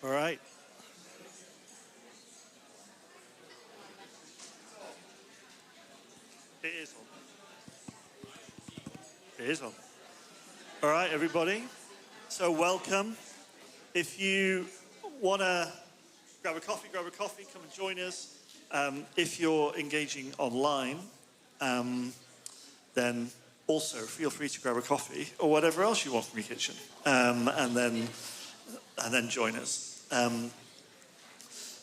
All right. It is on. It is on. All right, everybody. So welcome. If you want to grab a coffee, come and join us. If you're engaging online, then also feel free to grab a coffee or whatever else you want from your kitchen, and then join us.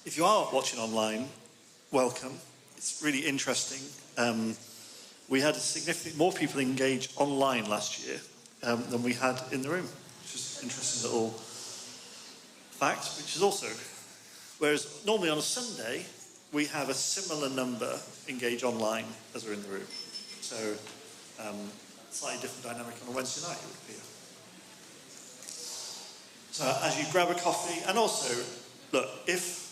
If you are watching online, welcome. It's really interesting. We had significantly more people engage online last year than we had in the room, which is an interesting little fact, which is also, whereas normally on a Sunday, we have a similar number engage online as are in the room. So, slightly different dynamic on a Wednesday night, it would appear. So as you grab a coffee, and also, look, if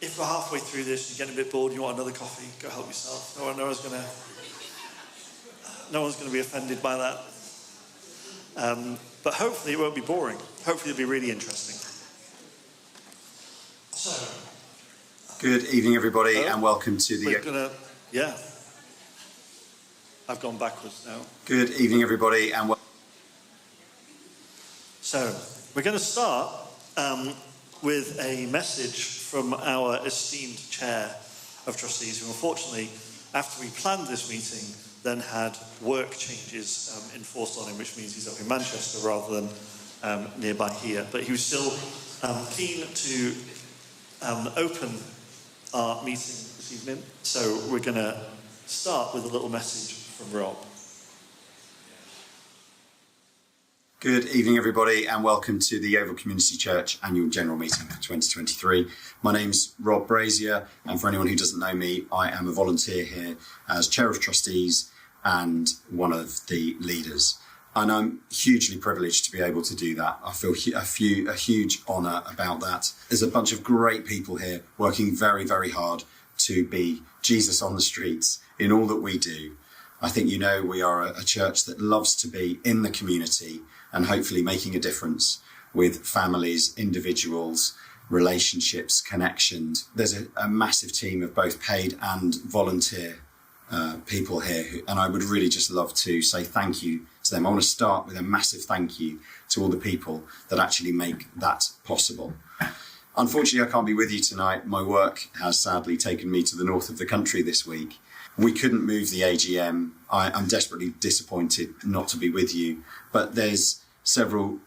we're halfway through this and you're getting a bit bored and you want another coffee, go help yourself. No one's gonna be offended by that. But hopefully it won't be boring. Hopefully it'll be really interesting. So, good evening, everybody, and welcome to the... I've gone backwards now. Good evening, everybody, and So, we're going to start with a message from our esteemed chair of trustees, who unfortunately, after we planned this meeting, then had work changes enforced on him, which means he's up in Manchester rather than nearby here. But he was still keen to open our meeting this evening. So we're going to start with a little message from Rob. Good evening, everybody, and welcome to the Yeovil Community Church Annual General Meeting for 2023. My name's Rob Brazier, and for anyone who doesn't know me, I am a volunteer here as Chair of Trustees and one of the leaders. And I'm hugely privileged to be able to do that. I feel a huge honour about that. There's a bunch of great people here working very, very hard to be Jesus on the streets in all that we do. I think you know we are a church that loves to be in the community and hopefully making a difference with families, individuals, relationships, connections. There's a massive team of both paid and volunteer people here, and I would really just love to say thank you to them. I want to start with a massive thank you to all the people that actually make that possible. Unfortunately, I can't be with you tonight. My work has sadly taken me to the north of the country this week. We couldn't move the AGM. I'm desperately disappointed not to be with you, but there's several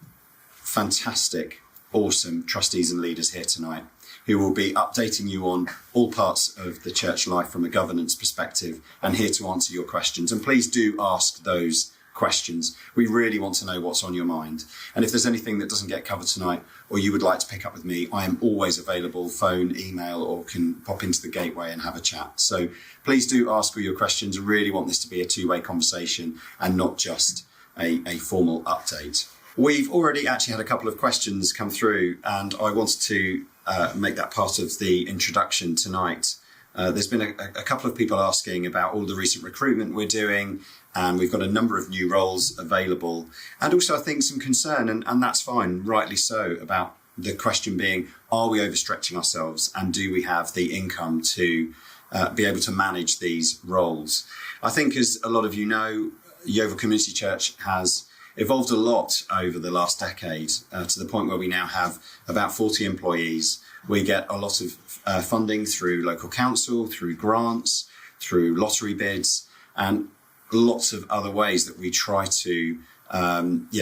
fantastic, awesome trustees and leaders here tonight who will be updating you on all parts of the church life from a governance perspective and here to answer your questions. And please do ask those questions. We really want to know what's on your mind. And if there's anything that doesn't get covered tonight or you would like to pick up with me, I am always available, phone, email, or can pop into the gateway and have a chat. So please do ask all your questions. I really want this to be a two-way conversation and not just a formal update. We've already actually had a couple of questions come through, and I wanted to make that part of the introduction tonight. There's been a couple of people asking about all the recent recruitment we're doing, and we've got a number of new roles available, and also I think some concern, and that's fine, rightly so, about the question being, are we overstretching ourselves, and do we have the income to be able to manage these roles? I think, as a lot of you know, Yeovil Community Church has evolved a lot over the last decade to the point where we now have about 40 employees. We get a lot of funding through local council, through grants, through lottery bids, and lots of other ways that we try to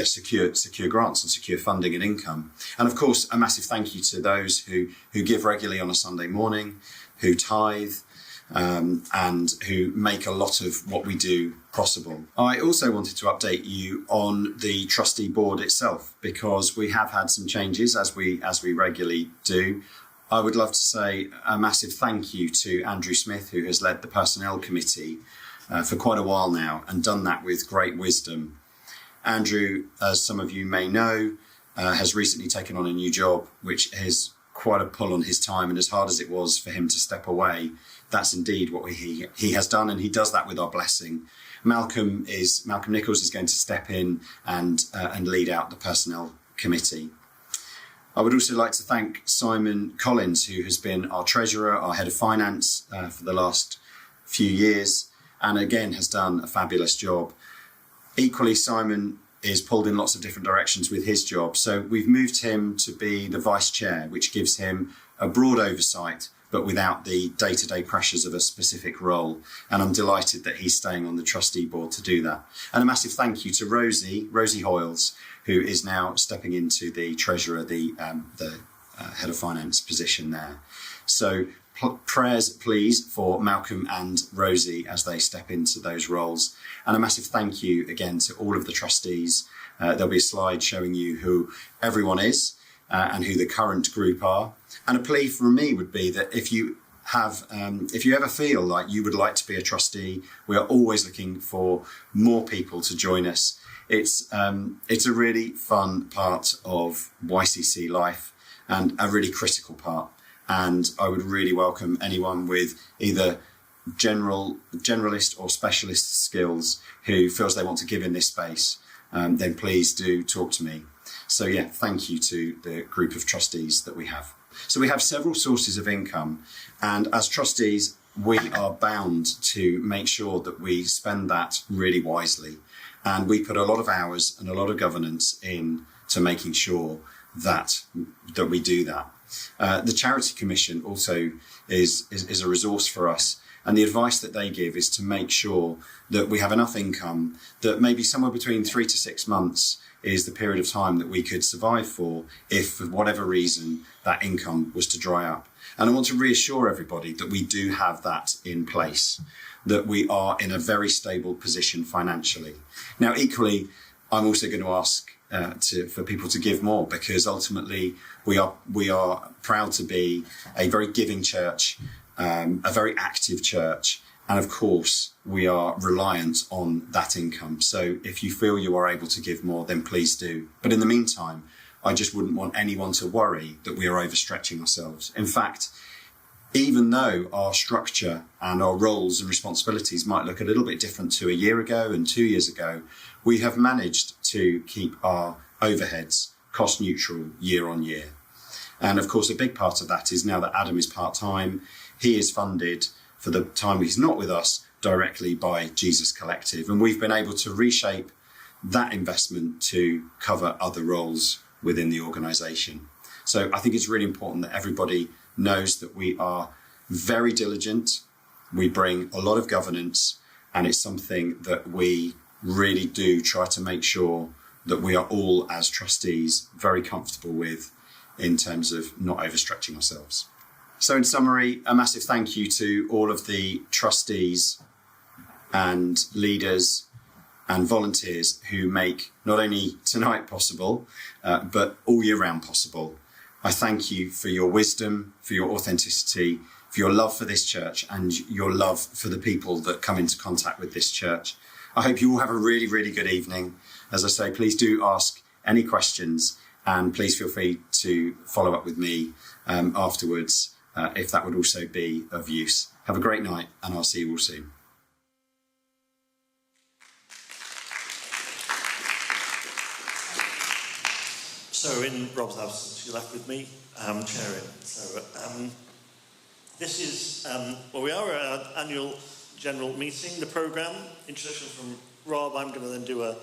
secure grants and secure funding and income. And of course, a massive thank you to those who give regularly on a Sunday morning, who tithe, and who make a lot of what we do possible. I also wanted to update you on the trustee board itself, because we have had some changes as we regularly do. I would love to say a massive thank you to Andrew Smith, who has led the personnel committee for quite a while now and done that with great wisdom. Andrew, as some of you may know, has recently taken on a new job, which is quite a pull on his time, and as hard as it was for him to step away, that's indeed what he has done, and he does that with our blessing. Malcolm Nichols is going to step in and lead out the personnel committee. I would also like to thank Simon Collins, who has been our treasurer, our head of finance for the last few years, and again has done a fabulous job. Equally, Simon is pulled in lots of different directions with his job. So we've moved him to be the vice chair, which gives him a broad oversight, but without the day-to-day pressures of a specific role. And I'm delighted that he's staying on the trustee board to do that. And a massive thank you to Rosie Hoyles, who is now stepping into the treasurer, the head of finance position there. So prayers, please, for Malcolm and Rosie as they step into those roles. And a massive thank you again to all of the trustees. There'll be a slide showing you who everyone is and who the current group are. And a plea from me would be that if you ever feel like you would like to be a trustee, we are always looking for more people to join us. It's a really fun part of YCC life and a really critical part. And I would really welcome anyone with either generalist or specialist skills who feels they want to give in this space. Then please do talk to me. So yeah, thank you to the group of trustees that we have. So we have several sources of income, and as trustees, we are bound to make sure that we spend that really wisely. And we put a lot of hours and a lot of governance in to making sure that we do that. The Charity Commission also is a resource for us. And the advice that they give is to make sure that we have enough income that maybe somewhere between 3 to 6 months is the period of time that we could survive for if, for whatever reason, that income was to dry up. And I want to reassure everybody that we do have that in place, that we are in a very stable position financially. Now, equally, I'm also going to ask for people to give more, because ultimately we are proud to be a very giving church, a very active church. And of course, we are reliant on that income. So if you feel you are able to give more, then please do. But in the meantime, I just wouldn't want anyone to worry that we are overstretching ourselves. In fact, even though our structure and our roles and responsibilities might look a little bit different to a year ago and 2 years ago, we have managed to keep our overheads cost neutral year on year. And of course, a big part of that is now that Adam is part-time, he is funded for the time he's not with us directly by Jesus Collective. And we've been able to reshape that investment to cover other roles within the organisation. So I think it's really important that everybody knows that we are very diligent, we bring a lot of governance, and it's something that we really do try to make sure that we are all, as trustees, very comfortable with in terms of not overstretching ourselves. So in summary, a massive thank you to all of the trustees and leaders and volunteers who make not only tonight possible, but all year round possible. I thank you for your wisdom, for your authenticity, for your love for this church and your love for the people that come into contact with this church. I hope you all have a really, really good evening. As I say, please do ask any questions, and please feel free to follow up with me afterwards if that would also be of use. Have a great night, and I'll see you all soon. So in Rob's absence, you're left with me chairing. So this is, we are at our annual general meeting, the programme. Introduction from Rob. I'm going to then do a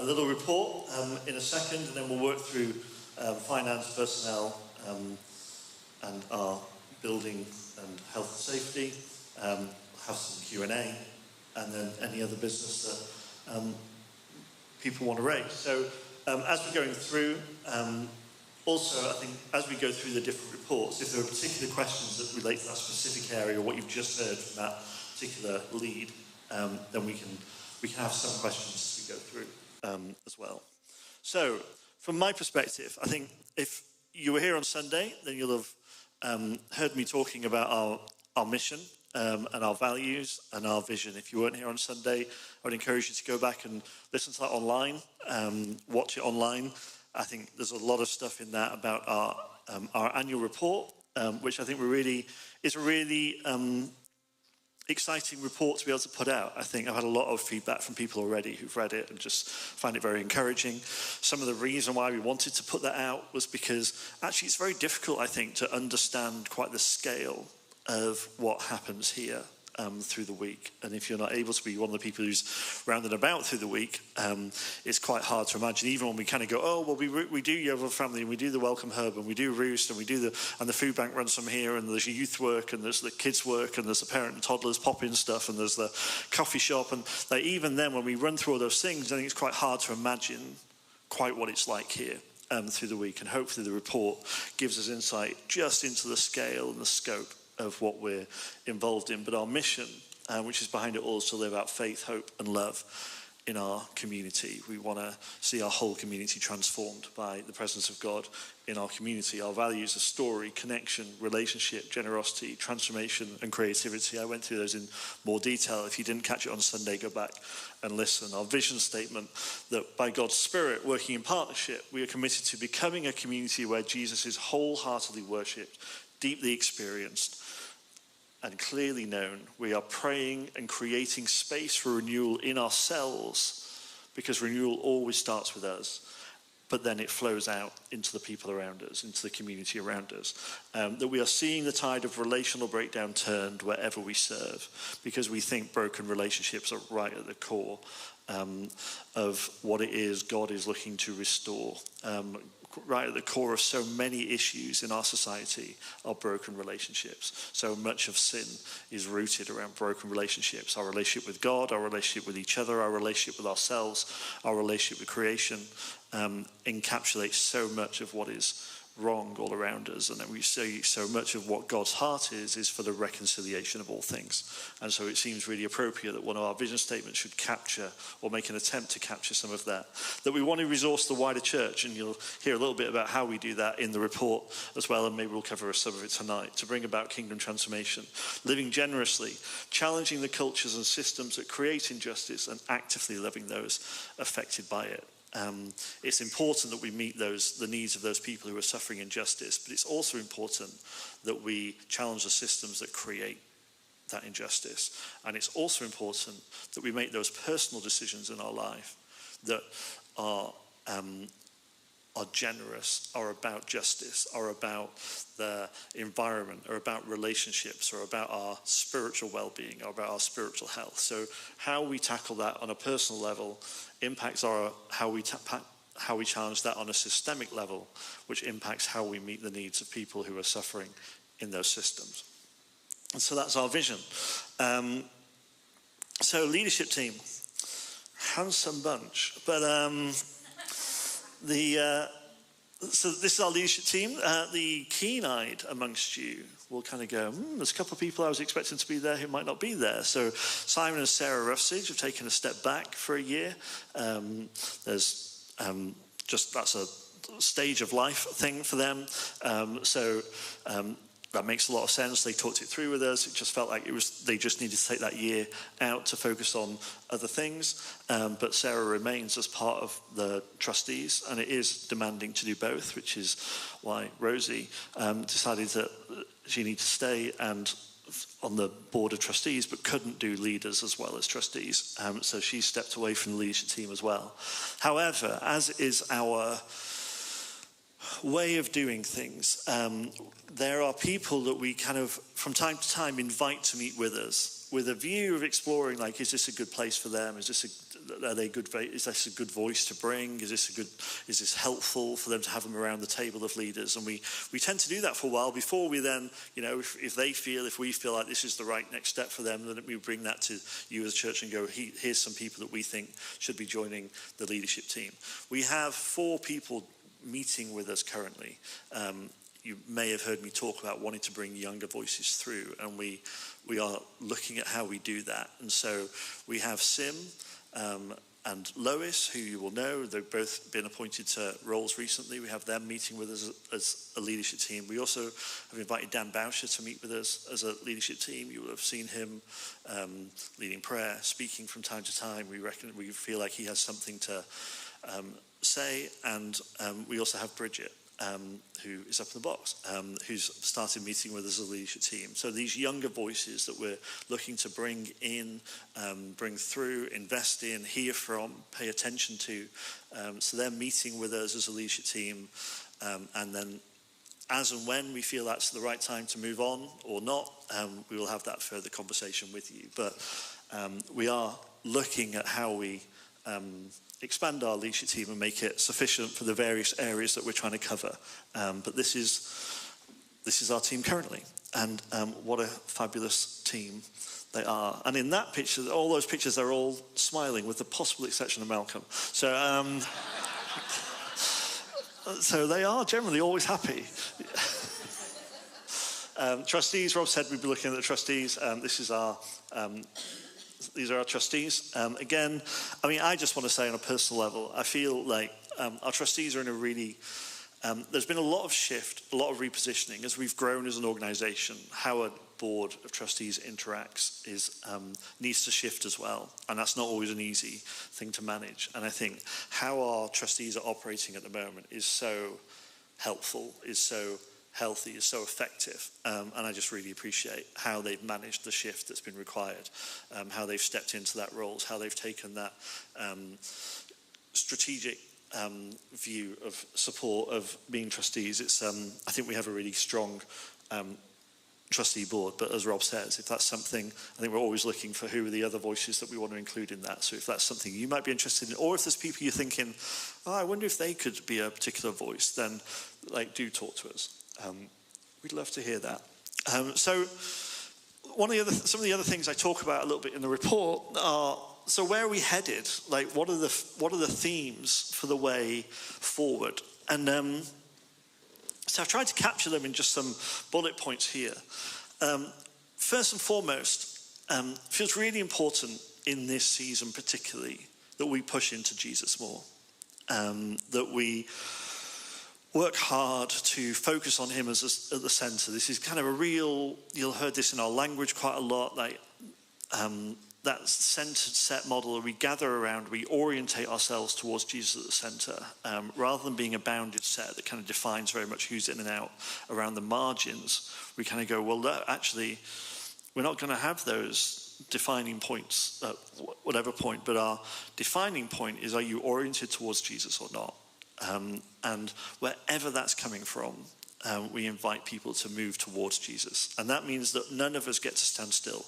little report in a second, and then we'll work through finance, personnel, and our building and health and safety, have some Q&A, and then any other business that people want to raise. So as we're going through, also I think as we go through the different reports, if there are particular questions that relate to that specific area or what you've just heard from that particular lead, then we can have some questions as we go through as well. So from my perspective, I think if you were here on Sunday, then you'll have heard me talking about our mission and our values and our vision. If you weren't here on Sunday, I would encourage you to go back and listen to that online, watch it online. I think there's a lot of stuff in that about our annual report, which I think is a really exciting report to be able to put out. I think I've had a lot of feedback from people already who've read it and just find it very encouraging. Some of the reason why we wanted to put that out was because actually it's very difficult, I think, to understand quite the scale of what happens here through the week. And if you're not able to be one of the people who's rounded about through the week, it's quite hard to imagine. Even when we kind of go, oh, well, we do Yeovil Family, and we do the Welcome Hub, and we do Roost, and we do the food bank runs from here, and there's youth work, and there's the kids work, and there's the parent and toddlers pop-in stuff, and there's the coffee shop. And like, even then, when we run through all those things, I think it's quite hard to imagine quite what it's like here through the week. And hopefully the report gives us insight just into the scale and the scope of what we're involved in. But our mission, which is behind it all, is to live out faith, hope and love in our community. We want to see our whole community transformed by the presence of God in our community. Our values are story, connection, relationship, generosity, transformation and creativity. I went through those in more detail. If you didn't catch it on Sunday, go back and listen. Our vision statement, that by God's Spirit working in partnership, we are committed to becoming a community where Jesus is wholeheartedly worshipped, deeply experienced and clearly known. We are praying and creating space for renewal in ourselves, because renewal always starts with us, but then it flows out into the people around us, into the community around us. That we are seeing the tide of relational breakdown turned wherever we serve, because we think broken relationships are right at the core of what it is God is looking to restore. Right at the core of so many issues in our society are broken relationships. So much of sin is rooted around broken relationships. Our relationship with God, our relationship with each other, our relationship with ourselves, our relationship with creation encapsulates so much of what is wrong all around us. And then we see so much of what God's heart is for the reconciliation of all things. And so it seems really appropriate that one of our vision statements should capture, or make an attempt to capture, some of that. That we want to resource the wider church, and you'll hear a little bit about how we do that in the report as well, and maybe we'll cover some of it tonight, to bring about kingdom transformation. Living generously, challenging the cultures and systems that create injustice, and actively loving those affected by it. It's important that we meet the needs of those people who are suffering injustice, but it's also important that we challenge the systems that create that injustice. And it's also important that we make those personal decisions in our life that are generous, are about justice, are about the environment, are about relationships, are about our spiritual well-being, are about our spiritual health. So how we tackle that on a personal level impacts how we challenge that on a systemic level, which impacts how we meet the needs of people who are suffering in those systems. And so that's our vision. So leadership team, handsome bunch, but so this is our leadership team. The keen-eyed amongst you will kind of go, there's a couple of people I was expecting to be there who might not be there. So Simon and Sarah Ruffsage have taken a step back for a year. That's a stage of life thing for them. That makes a lot of sense. They talked it through with us. It just felt like they just needed to take that year out to focus on other things. But Sarah remains as part of the trustees, and it is demanding to do both, which is why Rosie decided that she needed to stay and on the board of trustees, but couldn't do leaders as well as trustees. So she stepped away from the leadership team as well. However, as is our way of doing things, there are people that we kind of from time to time invite to meet with us with a view of exploring, like, is this a good place for them? Is this a good voice to bring? Is this helpful for them to have them around the table of leaders? And we tend to do that for a while before we then, if we feel like this is the right next step for them, then we bring that to you as a church and go, here's some people that we think should be joining the leadership team. We have 4 people meeting with us currently. You may have heard me talk about wanting to bring younger voices through, and we are looking at how we do that. And so we have Sim and Lois, who you will know. They've both been appointed to roles recently. We have them meeting with us as a leadership team. We also have invited Dan Boucher to meet with us as a leadership team. You will have seen him leading prayer, speaking from time to time. We feel like he has something to say. And we also have Bridget, who is up in the box, who's started meeting with us as a leadership team. So these younger voices that we're looking to bring in, bring through, invest in, hear from, pay attention to. So they're meeting with us as a leadership team, and then as and when we feel that's the right time to move on or not, we will have that further conversation with you. But we are looking at how we expand our leadership team and make it sufficient for the various areas that we're trying to cover. But this is our team currently, and what a fabulous team they are. And in that picture, all those pictures, they're all smiling, with the possible exception of Malcolm. So, so they are generally always happy. Trustees, Rob said we'd be looking at the trustees. These are our trustees. Again, I mean, I just want to say on a personal level, I feel like our trustees are in a really, there's been a lot of shift, a lot of repositioning as we've grown as an organisation. How a board of trustees interacts needs to shift as well. And that's not always an easy thing to manage. And I think how our trustees are operating at the moment is so helpful, is so healthy, is so effective, and I just really appreciate how they've managed the shift that's been required, how they've stepped into that roles, how they've taken that strategic view of support of being trustees. It's I think we have a really strong trustee board, but as Rob says, if that's something, I think we're always looking for who are the other voices that we want to include in that. So if that's something you might be interested in, or if there's people you're thinking, oh, I wonder if they could be a particular voice, then do talk to us. We'd love to hear that. So some of the other things I talk about a little bit in the report are, so where are we headed? Like, what are the themes for the way forward? And so I've tried to capture them in just some bullet points here. First and foremost, feels really important in this season particularly that we push into Jesus more, that we work hard to focus on him at the centre. This is kind of a real, you'll heard this in our language quite a lot, that centred set model that we gather around, we orientate ourselves towards Jesus at the centre, rather than being a bounded set that kind of defines very much who's in and out around the margins. We kind of go, well, actually, we're not going to have those defining points at whatever point, but our defining point is, are you oriented towards Jesus or not? And wherever that's coming from, we invite people to move towards Jesus. And that means that none of us get to stand still.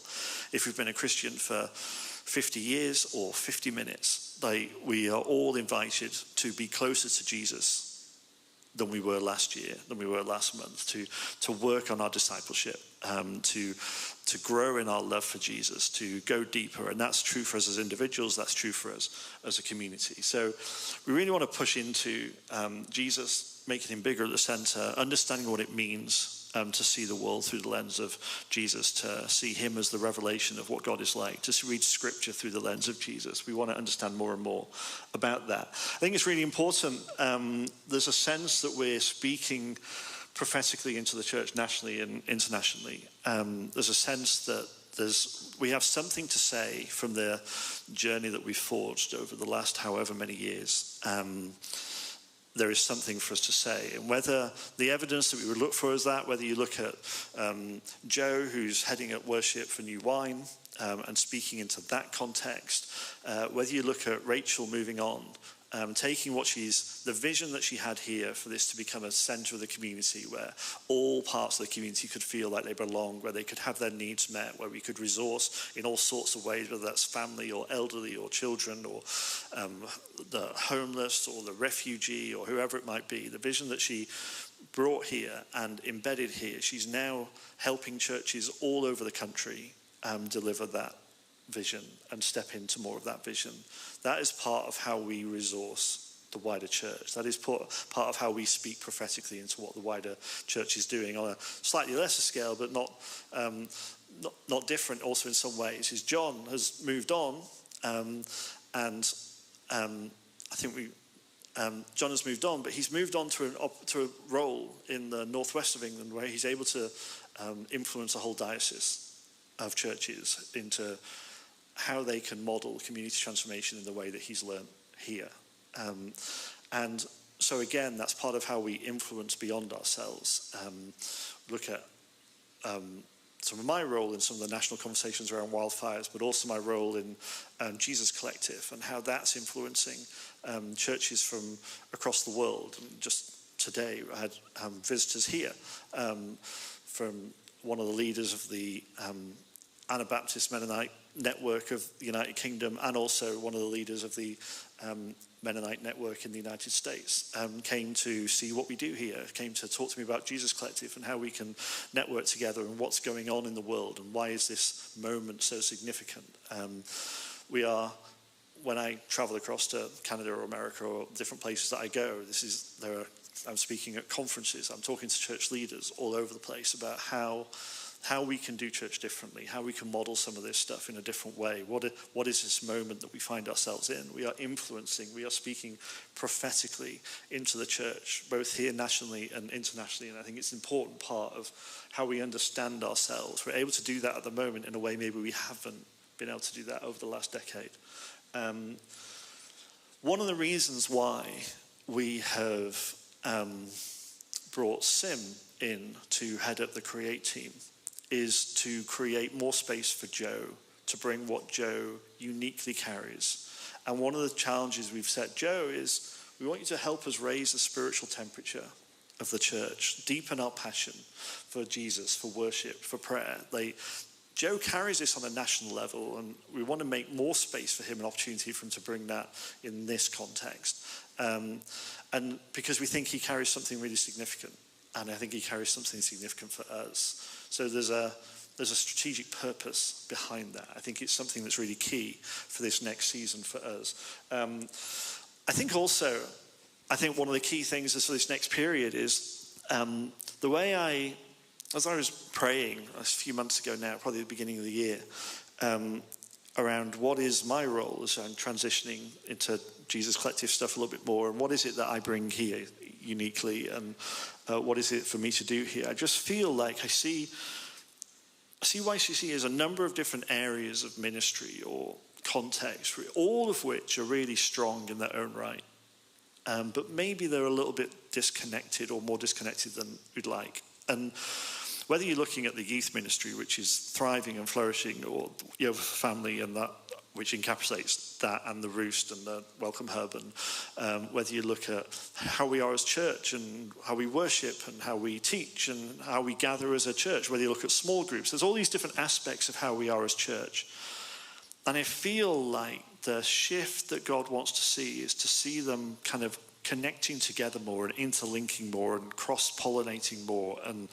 If we've been a Christian for 50 years or 50 minutes, we are all invited to be closer to Jesus than we were last year, than we were last month, to work on our discipleship, to grow in our love for Jesus, to go deeper. And that's true for us as individuals, that's true for us as a community. So we really want to push into Jesus, making him bigger at the centre, understanding what it means to see the world through the lens of Jesus, to see him as the revelation of what God is like, to read scripture through the lens of Jesus. We want to understand more and more about that. I think it's really important. There's a sense that we're speaking prophetically into the church nationally and internationally. There's a sense that we have something to say from the journey that we've forged over the last however many years. There is something for us to say. And whether the evidence that we would look for is that, whether you look at Joe, who's heading up worship for New Wine and speaking into that context, whether you look at Rachel moving on, taking the vision that she had here for this to become a centre of the community where all parts of the community could feel like they belong, where they could have their needs met, where we could resource in all sorts of ways, whether that's family or elderly or children or the homeless or the refugee or whoever it might be. The vision that she brought here and embedded here, she's now helping churches all over the country deliver that vision and step into more of that vision. That is part of how we resource the wider church. That is part of how we speak prophetically into what the wider church is doing on a slightly lesser scale, but not different also in some ways. Is John has moved on, and I think John has moved on, but he's moved on to a role in the northwest of England where he's able to influence a whole diocese of churches into how they can model community transformation in the way that he's learned here. And so again, that's part of how we influence beyond ourselves. Look at some of my role in some of the national conversations around wildfires, but also my role in Jesus Collective and how that's influencing churches from across the world. And just today, I had visitors here from one of the leaders of the Anabaptist Mennonite network of the United Kingdom, and also one of the leaders of the Mennonite network in the United States, came to see what we do here, came to talk to me about Jesus Collective and how we can network together and what's going on in the world and why is this moment so significant. When I travel across to Canada or America or different places that I go, I'm speaking at conferences, I'm talking to church leaders all over the place about how we can do church differently, how we can model some of this stuff in a different way. What is this moment that we find ourselves in? We are influencing, we are speaking prophetically into the church, both here nationally and internationally, and I think it's an important part of how we understand ourselves. We're able to do that at the moment in a way maybe we haven't been able to do that over the last decade. One of the reasons why we have brought Sim in to head up the Create team is to create more space for Joe, to bring what Joe uniquely carries. And one of the challenges we've set Joe is, we want you to help us raise the spiritual temperature of the church, deepen our passion for Jesus, for worship, for prayer. Joe carries this on a national level, and we want to make more space for him, an opportunity for him to bring that in this context. And because we think he carries something really significant, and I think he carries something significant for us. So there's a strategic purpose behind that. I think it's something that's really key for this next season for us. I think one of the key things for this next period is the way as I was praying a few months ago now, probably the beginning of the year, around what is my role as I'm transitioning into Jesus Collective stuff a little bit more, and what is it that I bring here uniquely, and what is it for me to do here? I just feel like I see YCC as a number of different areas of ministry or context, all of which are really strong in their own right. But maybe they're a little bit disconnected, or more disconnected than we'd like. And whether you're looking at the youth ministry, which is thriving and flourishing, or Yeovil family and that, which encapsulates that, and the Roost and the Welcome Hub, and whether you look at how we are as church and how we worship and how we teach and how we gather as a church, whether you look at small groups, there's all these different aspects of how we are as church. And I feel like the shift that God wants to see is to see them kind of connecting together more and interlinking more and cross-pollinating more and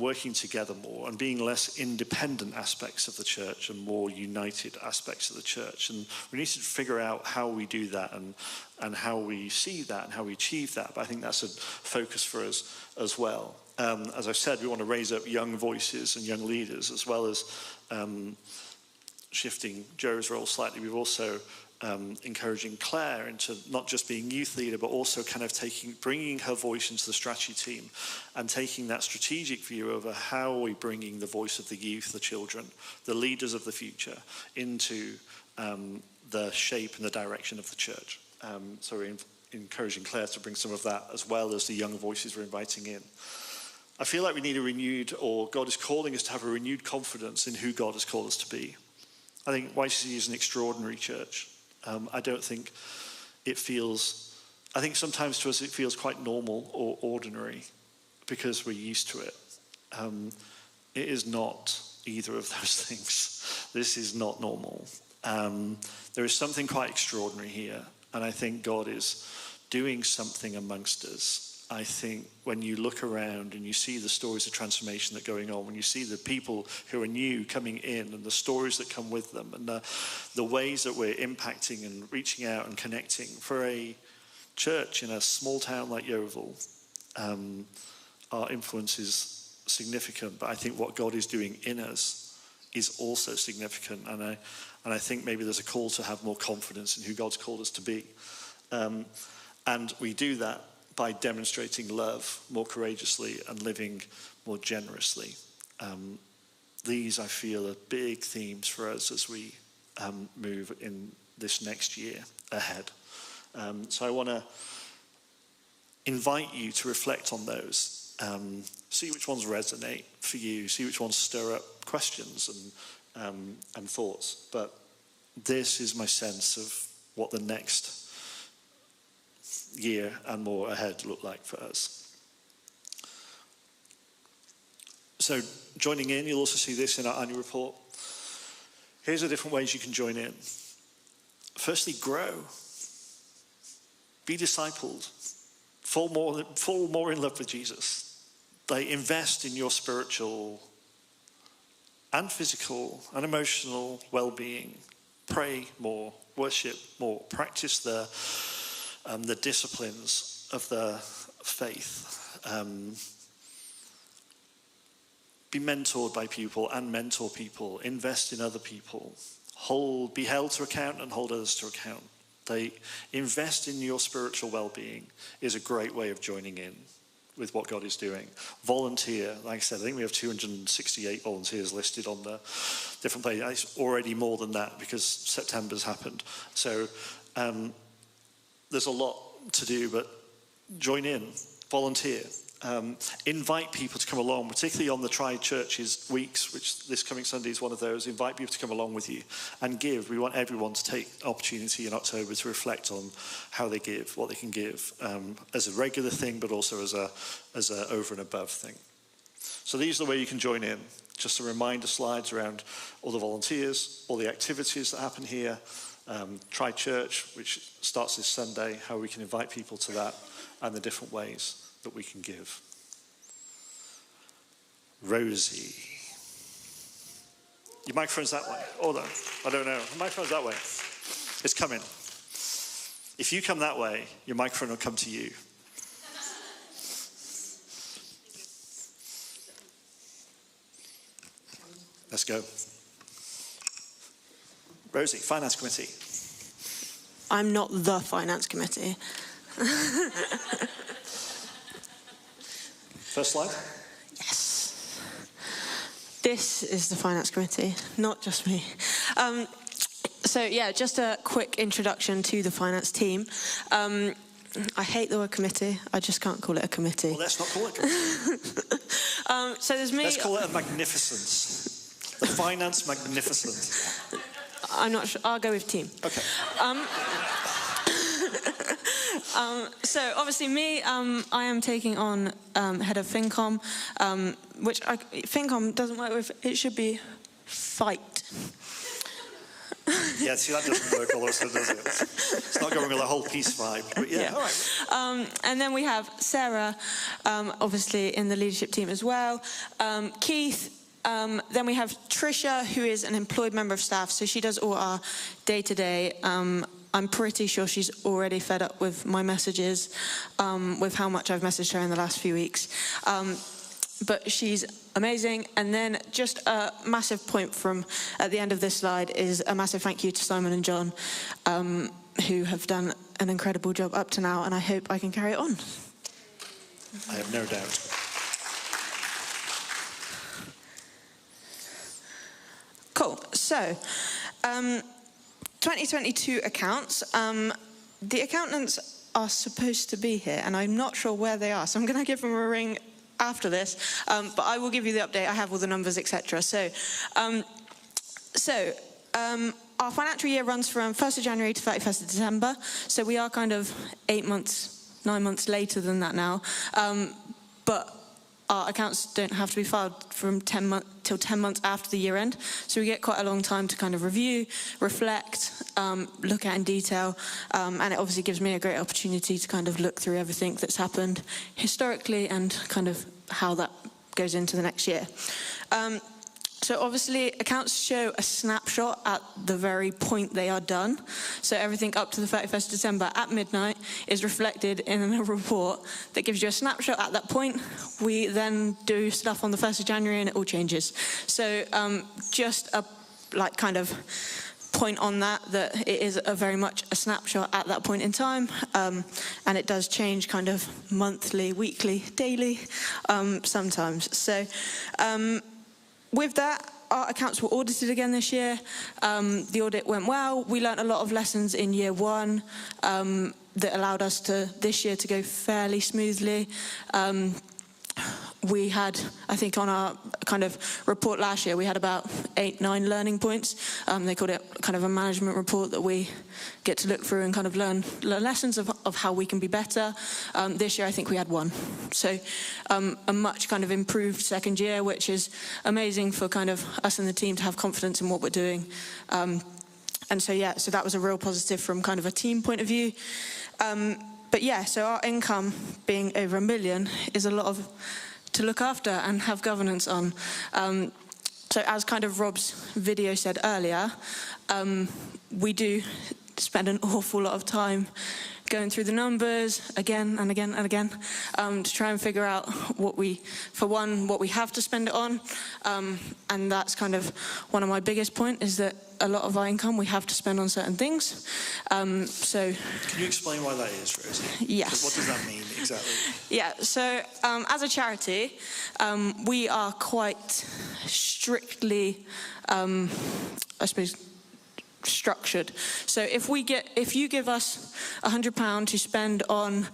working together more and being less independent aspects of the church and more united aspects of the church. And we need to figure out how we do that and how we see that and how we achieve that. But I think that's a focus for us as well. As I've said, we want to raise up young voices and young leaders, as well as shifting Joe's role slightly. We've also encouraging Claire into not just being youth leader, but also kind of bringing her voice into the strategy team and taking that strategic view over how are we bringing the voice of the youth, the children, the leaders of the future into the shape and the direction of the church. So we're encouraging Claire to bring some of that, as well as the young voices we're inviting in. I feel like we need God is calling us to have a renewed confidence in who God has called us to be. I think YCC is an extraordinary church. I don't think I think sometimes to us it feels quite normal or ordinary because we're used to it. It is not either of those things. This is not normal. There is something quite extraordinary here, and I think God is doing something amongst us. I think when you look around and you see the stories of transformation that are going on, when you see the people who are new coming in and the stories that come with them and the ways that we're impacting and reaching out and connecting, for a church in a small town like Yeovil, our influence is significant. But I think what God is doing in us is also significant. And I think maybe there's a call to have more confidence in who God's called us to be. And we do that by demonstrating love more courageously and living more generously. These, I feel, are big themes for us as we move in this next year ahead. So I want to invite you to reflect on those. See which ones resonate for you. See which ones stir up questions and thoughts. But this is my sense of what the next year and more ahead look like for us. So joining in, you'll also see this in our annual report. Here's the different ways you can join in. Firstly, grow. Be discipled. Fall more in love with Jesus. They invest in your spiritual and physical and emotional well-being. Pray more, worship more, practice the disciplines of the faith. Be mentored by people and mentor people. Invest in other people. Be held to account and hold others to account. They invest in your spiritual well-being is a great way of joining in with what God is doing. Volunteer, like I said, I think we have 268 volunteers listed on the different places. It's already more than that because September's happened. So there's a lot to do, but join in, volunteer. Invite people to come along, particularly on the Tri Churches weeks, which this coming Sunday is one of those. Invite people to come along with you and give. We want everyone to take opportunity in October to reflect on how they give, what they can give, as a regular thing, but also as a over and above thing. So these are the way you can join in. Just a reminder slides around all the volunteers, all the activities that happen here, Tri Church, which starts this Sunday, how we can invite people to that, and the different ways that we can give. Rosie. Your microphone's that way. Oh, no, I don't know. The microphone's that way. It's coming. If you come that way, your microphone will come to you. Let's go. Rosie, Finance Committee. I'm not the Finance Committee. First slide. Yes. This is the Finance Committee, not just me. So yeah, just a quick introduction to the finance team. I hate the word committee. I just can't call it a committee. Well, let's not call it a committee. So there's me. Let's call it a magnificence. The finance magnificent. I'm not sure. I'll go with team. Okay. So obviously me, I am taking on head of FinCom, which FinCom doesn't work with. It should be fight. Yeah, see, that doesn't work also, does it? It's not going with a whole peace vibe, but yeah. All right. And then we have Sarah, obviously in the leadership team as well. Keith. Then we have Trisha, who is an employed member of staff, so she does all our day-to-day. I'm pretty sure she's already fed up with my messages, with how much I've messaged her in the last few weeks. But she's amazing. And then just a massive point from at the end of this slide is a massive thank you to Simon and John, who have done an incredible job up to now, and I hope I can carry it on. I have no doubt. Cool. So, 2022 accounts. The accountants are supposed to be here, and I'm not sure where they are, so I'm going to give them a ring after this. But I will give you the update. I have all the numbers, etc. So, our financial year runs from 1st of January to 31st of December. So we are kind of 9 months later than that now. But our accounts don't have to be filed from 10 months after the year end. So we get quite a long time to kind of review, reflect, look at in detail. And it obviously gives me a great opportunity to kind of look through everything that's happened historically and kind of how that goes into the next year. So obviously accounts show a snapshot at the very point they are done. So everything up to the 31st of December at midnight is reflected in a report that gives you a snapshot at that point. We then do stuff on the 1st of January and it all changes. So just a kind of point on that it is very much a snapshot at that point in time, and it does change kind of monthly, weekly, daily, sometimes. So with that, our accounts were audited again this year. The audit went well. We learnt a lot of lessons in year one that allowed us to this year to go fairly smoothly. We had, I think on our kind of report last year, we had about 8-9 learning points. They called it kind of a management report that we get to look through and kind of learn lessons of how we can be better. This year, I think we had 1. So a much kind of improved second year, which is amazing for kind of us and the team to have confidence in what we're doing. And so, yeah, so that was a real positive from kind of a team point of view. But yeah, so our income being over $1 million is a lot to look after and have governance on. So as kind of Rob's video said earlier, we do spend an awful lot of time going through the numbers again and again and again to try and figure out what we have to spend it on. And that's kind of one of my biggest points, is that a lot of our income we have to spend on certain things. So can you explain why that is, Rosie? Yes. What does that mean exactly? Yeah, so as a charity, we are quite strictly, I suppose, structured. So if you give us £100 to spend on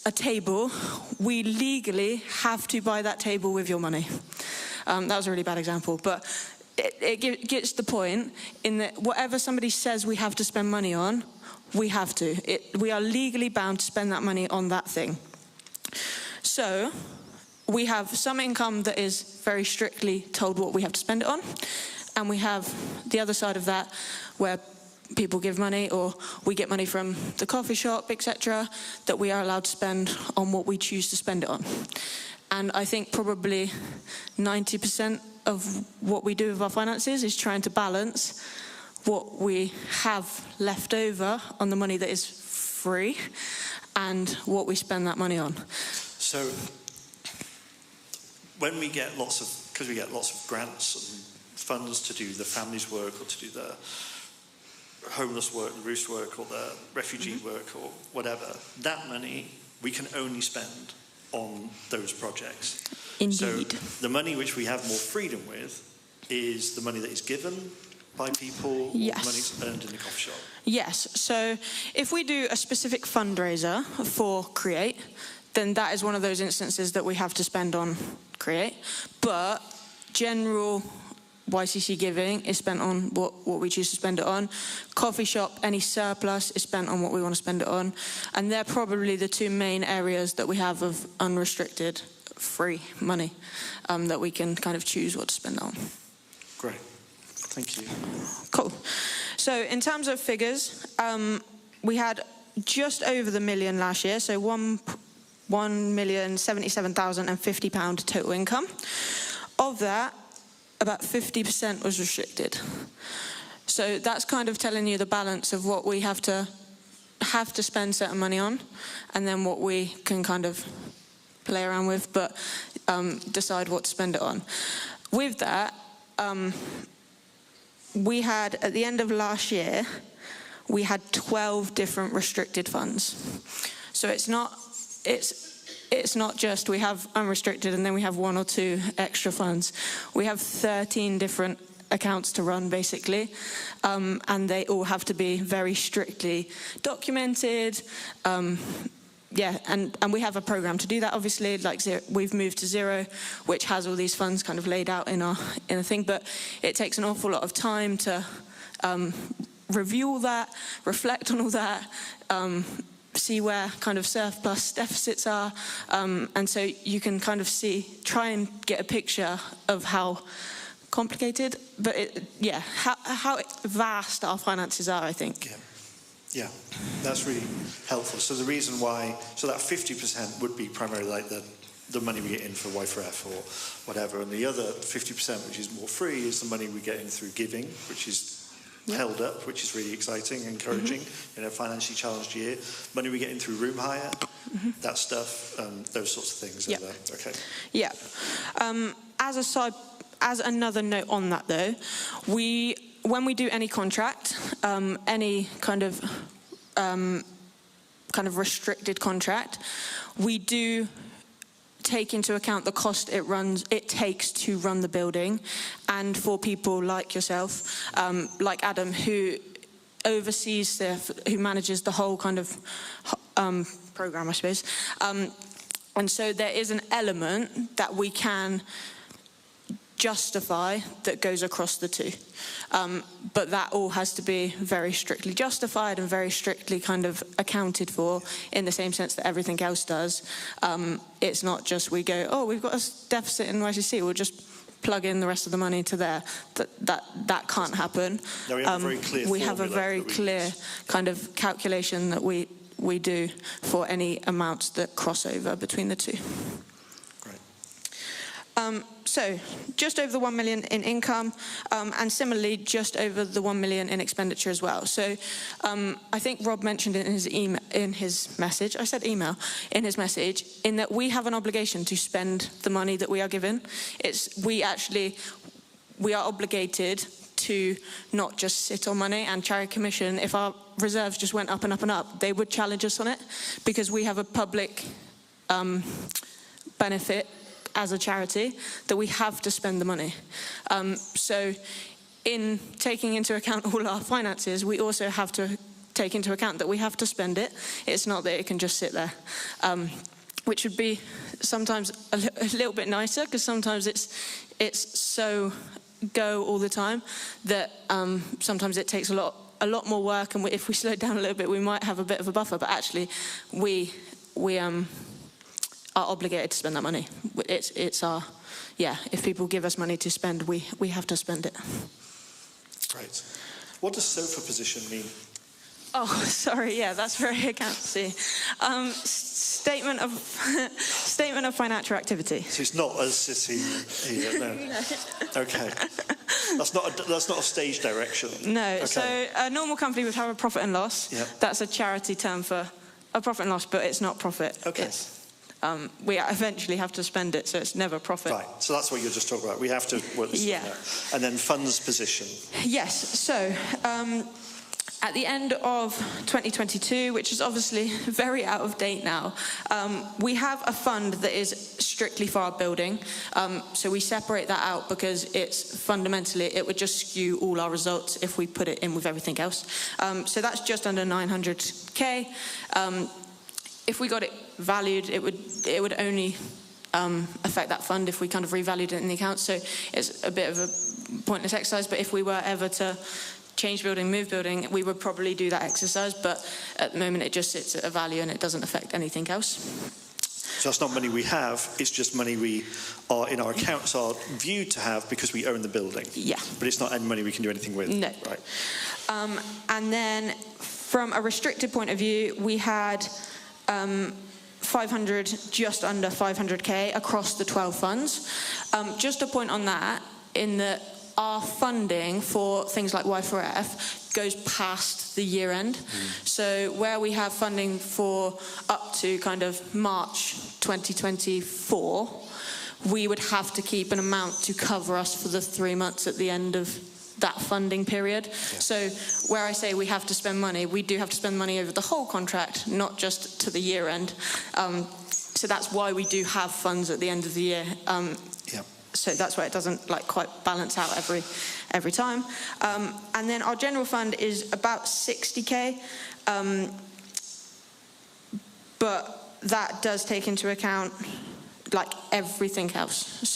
a table, we legally have to buy that table with your money. That was a really bad example, but it gets the point in that whatever somebody says we have to spend money on, we have to. We are legally bound to spend that money on that thing. So we have some income that is very strictly told what we have to spend it on, and we have the other side of that where people give money or we get money from the coffee shop, etc., that we are allowed to spend on what we choose to spend it on. And I think probably 90% of what we do with our finances is trying to balance what we have left over on the money that is free and what we spend that money on. So when we get because we get lots of grants and funds to do the family's work or to do the homeless work, the roost work or the refugee work or whatever, that money we can only spend on those projects. Indeed. So the money which we have more freedom with is the money that is given by people, yes, or the money that's earned in the coffee shop. Yes, so if we do a specific fundraiser for Create, then that is one of those instances that we have to spend on Create. But general YCC giving is spent on what we choose to spend it on. Coffee shop, any surplus is spent on what we want to spend it on. And they're probably the two main areas that we have of unrestricted free money that we can kind of choose what to spend on. Great, thank you. Cool. So in terms of figures, we had just over the million last year, so £1,077,050 total income. Of that, about 50% was restricted. So that's kind of telling you the balance of what we have to spend certain money on, and then what we can kind of play around with, but decide what to spend it on. With that, we had, at the end of last year, we had 12 different restricted funds. So it's not just we have unrestricted and then we have 1 or 2 extra funds. We have 13 different accounts to run, basically, and they all have to be very strictly documented. Yeah, and we have a program to do that, obviously. Like we've moved to Zero, which has all these funds kind of laid out in a thing, but it takes an awful lot of time to review all that, reflect on all that, see where kind of surplus deficits are, and so you can kind of try and get a picture of how complicated, but how vast our finances are, I think. Yeah, that's really helpful. So the reason why, so that 50% would be primarily like the money we get in for Y4F or whatever, and the other 50%, which is more free, is the money we get in through giving, which is held up, which is really exciting, encouraging in a financially challenged year. Money we get in through room hire, that stuff, those sorts of things. Yep. Okay. Yeah. As another note on that, though, when we do any contract, any kind of restricted contract, we do take into account the cost it takes to run the building, and for people like yourself, like Adam, who oversees who manages the whole kind of program, I suppose. And so there is an element that we can justify that goes across the two. But that all has to be very strictly justified and very strictly kind of accounted for in the same sense that everything else does. It's not just we go, oh, we've got a deficit in YCC, we'll just plug in the rest of the money to there. That can't happen. No, we have a very clear we have a very clear kind of calculation that we do for any amounts that cross over between the two. So just over the 1 million in income, and similarly just over the 1 million in expenditure as well. So I think Rob mentioned it in his message. I said email in his message, in that we have an obligation to spend the money that we are given. We are obligated to not just sit on money, and Charity Commission, if our reserves just went up and up and up, they would challenge us on it, because we have a public benefit as a charity that we have to spend the money. So in taking into account all our finances, we also have to take into account that we have to spend it. It's not that it can just sit there, which would be sometimes a little bit nicer, because sometimes it's so go all the time that sometimes it takes a lot more work, and if we slow down a little bit, we might have a bit of a buffer. But actually, we are obligated to spend that money. It's our, if people give us money to spend, we have to spend it. Great. What does sofa position mean? Oh, sorry, that's very accountancy. Statement of financial activity. So it's not us sitting here, no. Okay. That's not a stage direction. No, okay. So a normal company would have a profit and loss. Yep. That's a charity term for a profit and loss, but it's not profit. Okay. We eventually have to spend it, so it's never profit. Right, so that's what you're just talking about. We have to work this out. And then funds position. Yes, so at the end of 2022, which is obviously very out of date now, we have a fund that is strictly for our building. So we separate that out because it's fundamentally, it would just skew all our results if we put it in with everything else. So that's just under 900k. If we got it valued, it would only affect that fund if we kind of revalued it in the account. So it's a bit of a pointless exercise, but if we were ever to change building, move building, we would probably do that exercise, but at the moment it just sits at a value and it doesn't affect anything else. So that's not money we have, it's just money we are in our accounts are viewed to have because we own the building. Yeah. But it's not any money we can do anything with. No. Right. And then from a restricted point of view, we had 500, just under 500k across the 12 funds. Just a point on that, in that our funding for things like Y4F goes past the year end. So where we have funding for up to kind of March 2024, we would have to keep an amount to cover us for the 3 months at the end of that funding period. Yeah. So where I say we have to spend money, we do have to spend money over the whole contract, not just to the year end. So that's why we do have funds at the end of the year. So that's why it doesn't quite balance out every time. And then our general fund is about 60k, but that does take into account everything else.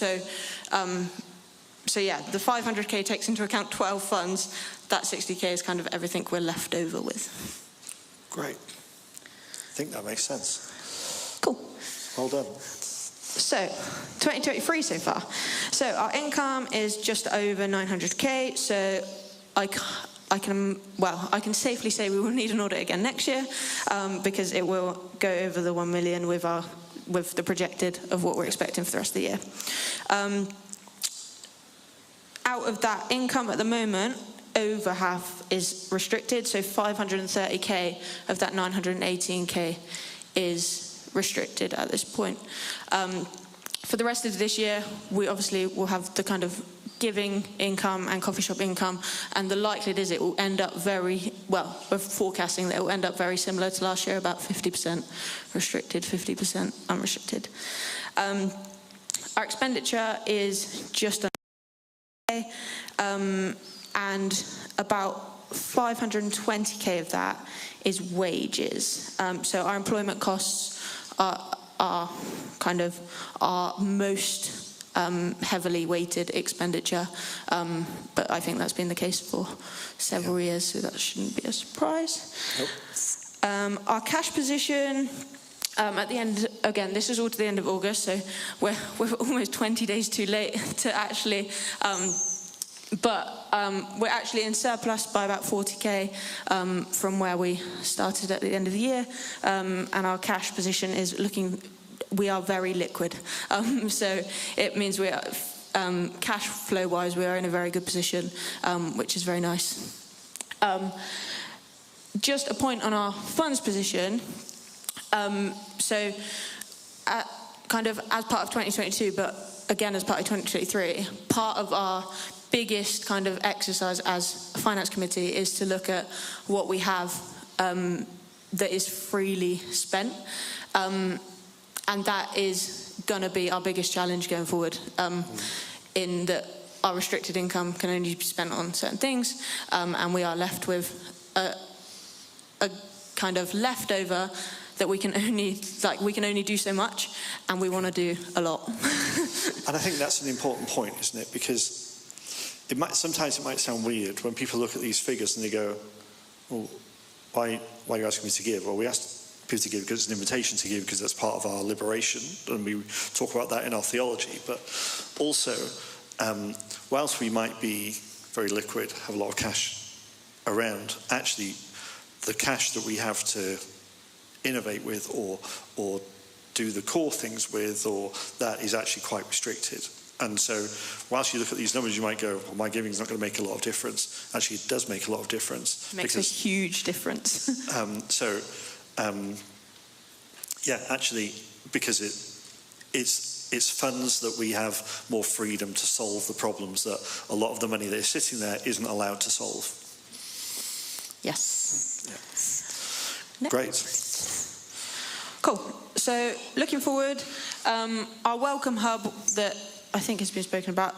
So yeah, the 500k takes into account 12 funds. That 60k is kind of everything we're left over with. Great. I think that makes sense. Cool. Well done. So, 2023 so far. So our income is just over 900k. So I can safely say we will need an audit again next year, because it will go over the 1 million with the projected of what we're expecting for the rest of the year. Out of that income at the moment, over half is restricted, so 530k of that 918k is restricted at this point. For the rest of this year, we obviously will have the kind of giving income and coffee shop income, and the likelihood is it will end up very, well, we're forecasting that it will end up very similar to last year, about 50% restricted, 50% unrestricted. Our expenditure is just under and about 520k of that is wages. So our employment costs are kind of our most heavily weighted expenditure, but I think that's been the case for several years, so that shouldn't be a surprise. Nope. Our cash position at the end, again, this is all to the end of August, so we're almost 20 days too late to actually, but we're actually in surplus by about 40k from where we started at the end of the year, and our cash position is looking, we are very liquid, so it means we are, cash flow wise, we are in a very good position, which is very nice. Just a point on our funds position. So kind of as part of 2022, but again as part of 2023, part of our biggest kind of exercise as a finance committee is to look at what we have that is freely spent, and that is going to be our biggest challenge going forward, in that our restricted income can only be spent on certain things, and we are left with a kind of leftover that we can only do so much, and we want to do a lot. And I think that's an important point, isn't it? Because sometimes it might sound weird when people look at these figures and they go, well, why are you asking me to give? Well, we asked people to give because it's an invitation to give, because that's part of our liberation, and we talk about that in our theology. But also, whilst we might be very liquid, have a lot of cash around, actually the cash that we have to innovate with or do the core things with, or that is actually quite restricted. And so whilst you look at these numbers, you might go, well, my giving is not going to make a lot of difference. Actually, it does make a lot of difference. It makes a huge difference. Yeah, actually, because it's funds that we have more freedom to solve the problems that a lot of the money that is sitting there isn't allowed to solve. Yes. Yeah. Great. Cool. So looking forward, our Welcome Hub that I think has been spoken about,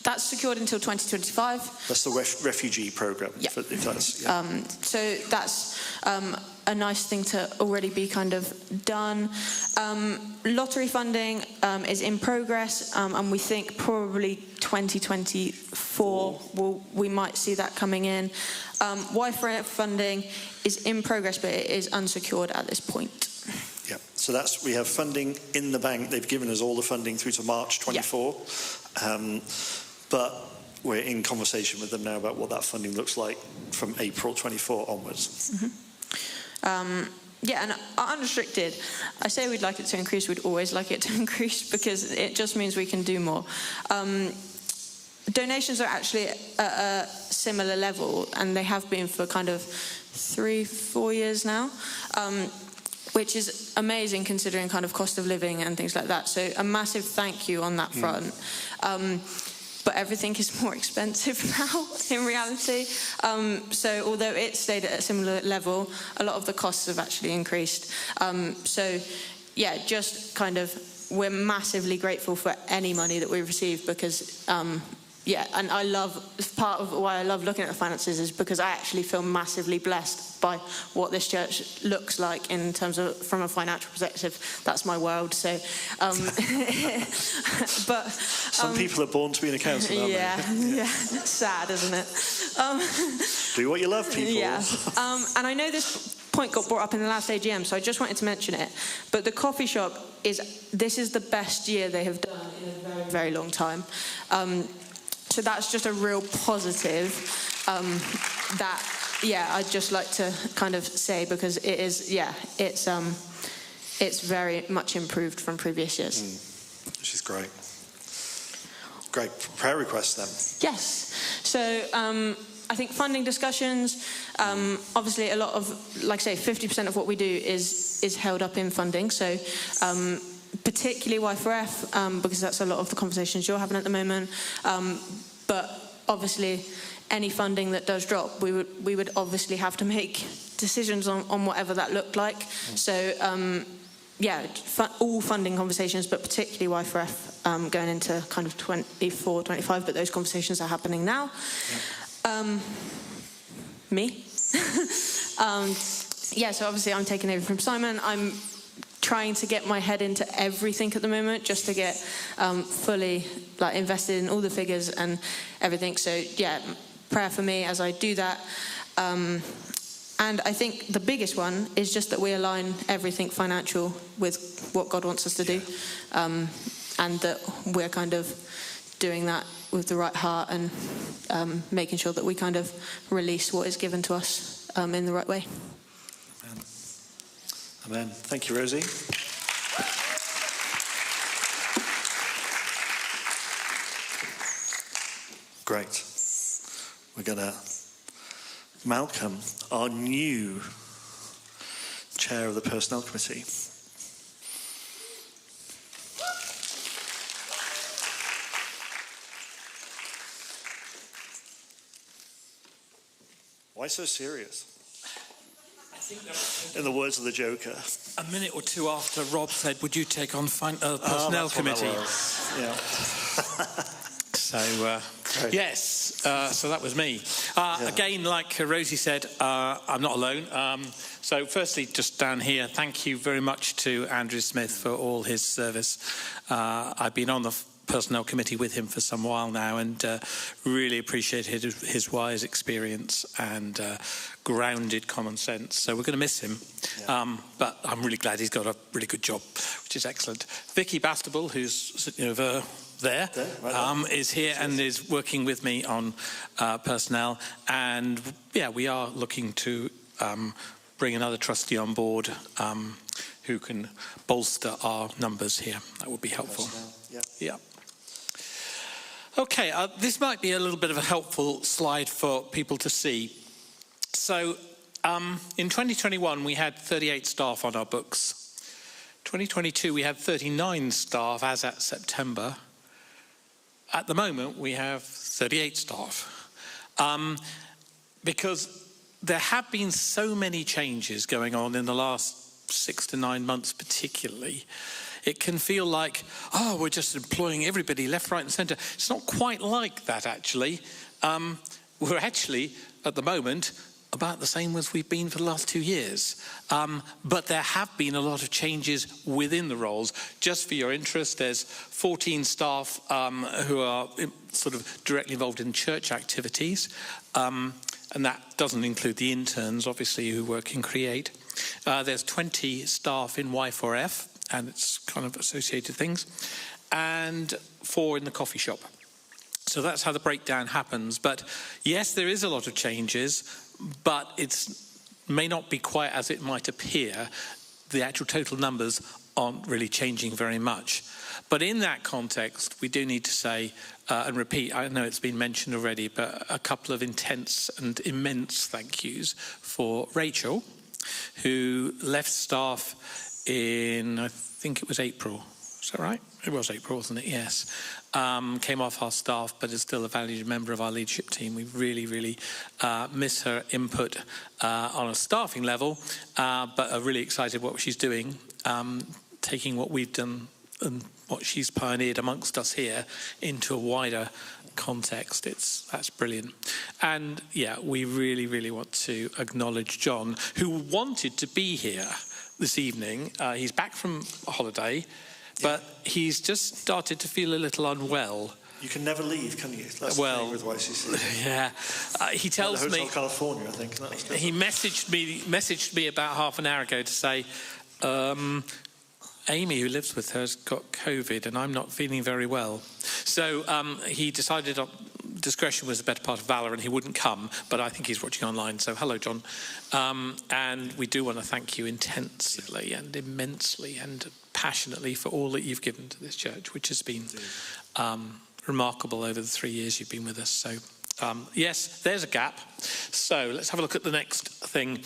that's secured until 2025. That's the refugee programme. Yeah. If that's, yeah. So that's a nice thing to already be kind of done. Lottery funding is in progress, and we think probably 2024 we might see that coming in. Wi-Fi funding is in progress, but it is unsecured at this point. Yeah, so we have funding in the bank. They've given us all the funding through to March 24. Yeah. But we're in conversation with them now about what that funding looks like from April 24 onwards. Mm-hmm. Yeah, and unrestricted, I say we'd like it to increase, we'd always like it to increase, because it just means we can do more. Donations are actually at a similar level, and they have been for kind of 3-4 years now, which is amazing considering kind of cost of living and things like that. So a massive thank you on that front. But everything is more expensive now in reality. So although it stayed at a similar level, a lot of the costs have actually increased. So yeah, just kind of, we're massively grateful for any money that we receive, because yeah, and part of why I love looking at the finances is because I actually feel massively blessed by what this church looks like in terms of, from a financial perspective. That's my world, so. But some people are born to be an accountant, aren't they? Yeah, sad, isn't it? Do what you love, people. Yeah, and I know this point got brought up in the last AGM, so I just wanted to mention it. But the coffee shop this is the best year they have done in a very, very long time. So that's just a real positive that, yeah, I'd just like to kind of say, because it is, yeah, it's very much improved from previous years. Which is great. Great. Prayer requests then. Yes. So I think funding discussions, obviously a lot of, like I say, 50% of what we do is held up in funding. So particularly Y4F, because that's a lot of the conversations you're having at the moment. But obviously, any funding that does drop, we would obviously have to make decisions on whatever that looked like. So, all funding conversations, but particularly Y4F going into kind of 24, 25, but those conversations are happening now. Me? So obviously I'm taking over from Simon. I'm trying to get my head into everything at the moment, just to get fully invested in all the figures and everything. So prayer for me as I do that. And I think the biggest one is just that we align everything financial with what God wants us to do, and that we're kind of doing that with the right heart and making sure that we kind of release what is given to us in the right way. Amen. Amen. Thank you, Rosie. Great. We're going to Malcolm, our new chair of the Personnel Committee. Why so serious? I think that in the words of the Joker. A minute or two after Rob said, would you take on Personnel Committee? Yeah. So, yes, so that was me. Again, like Rosie said, I'm not alone. So firstly, just down here, thank you very much to Andrew Smith for all his service. I've been on the Personnel Committee with him for some while now, and really appreciated his wise experience and grounded common sense. So we're going to miss him, but I'm really glad he's got a really good job, which is excellent. Vicky Bastable, who's sitting over there, is here and is working with me on personnel, and we are looking to bring another trustee on board who can bolster our numbers here. That would be helpful. Okay, this might be a little bit of a helpful slide for people to see. So in 2021 we had 38 staff on our books. 2022 we had 39 staff as at September. At the moment we have 38 staff. Because there have been so many changes going on in the last 6 to 9 months particularly. It can feel like, we're just employing everybody left, right and centre. It's not quite like that, actually. We're actually, at the moment, about the same as we've been for the last 2 years. But there have been a lot of changes within the roles. Just for your interest, there's 14 staff who are sort of directly involved in church activities. And that doesn't include the interns, obviously, who work in Create. There's 20 staff in Y4F, and it's kind of associated things, and 4 in the coffee shop. So that's how the breakdown happens. But yes, there is a lot of changes, but it may not be quite as it might appear. The actual total numbers aren't really changing very much. But in that context, we do need to say and repeat, I know it's been mentioned already, but a couple of intense and immense thank yous for Rachel, who left staff in, I think it was April. Is that right? It was April, wasn't it? Yes. Came off our staff, but is still a valued member of our leadership team. We really, really miss her input on a staffing level, but are really excited what she's doing, taking what we've done and what she's pioneered amongst us here into a wider context. That's brilliant. And we really, really want to acknowledge John, who wanted to be here this evening. He's back from a holiday, but he's just started to feel a little unwell. You can never leave, can you? That's well, with YCC. Yeah. He tells Hotel me. California, I think. He messaged me about half an hour ago to say, Amy, who lives with her, has got COVID, and I'm not feeling very well. So he decided discretion was the better part of valour, and he wouldn't come, but I think he's watching online, so hello, John. And we do want to thank you intensely and immensely and passionately for all that you've given to this church, which has been remarkable over the 3 years you've been with us. So yes, there's a gap. So let's have a look at the next thing.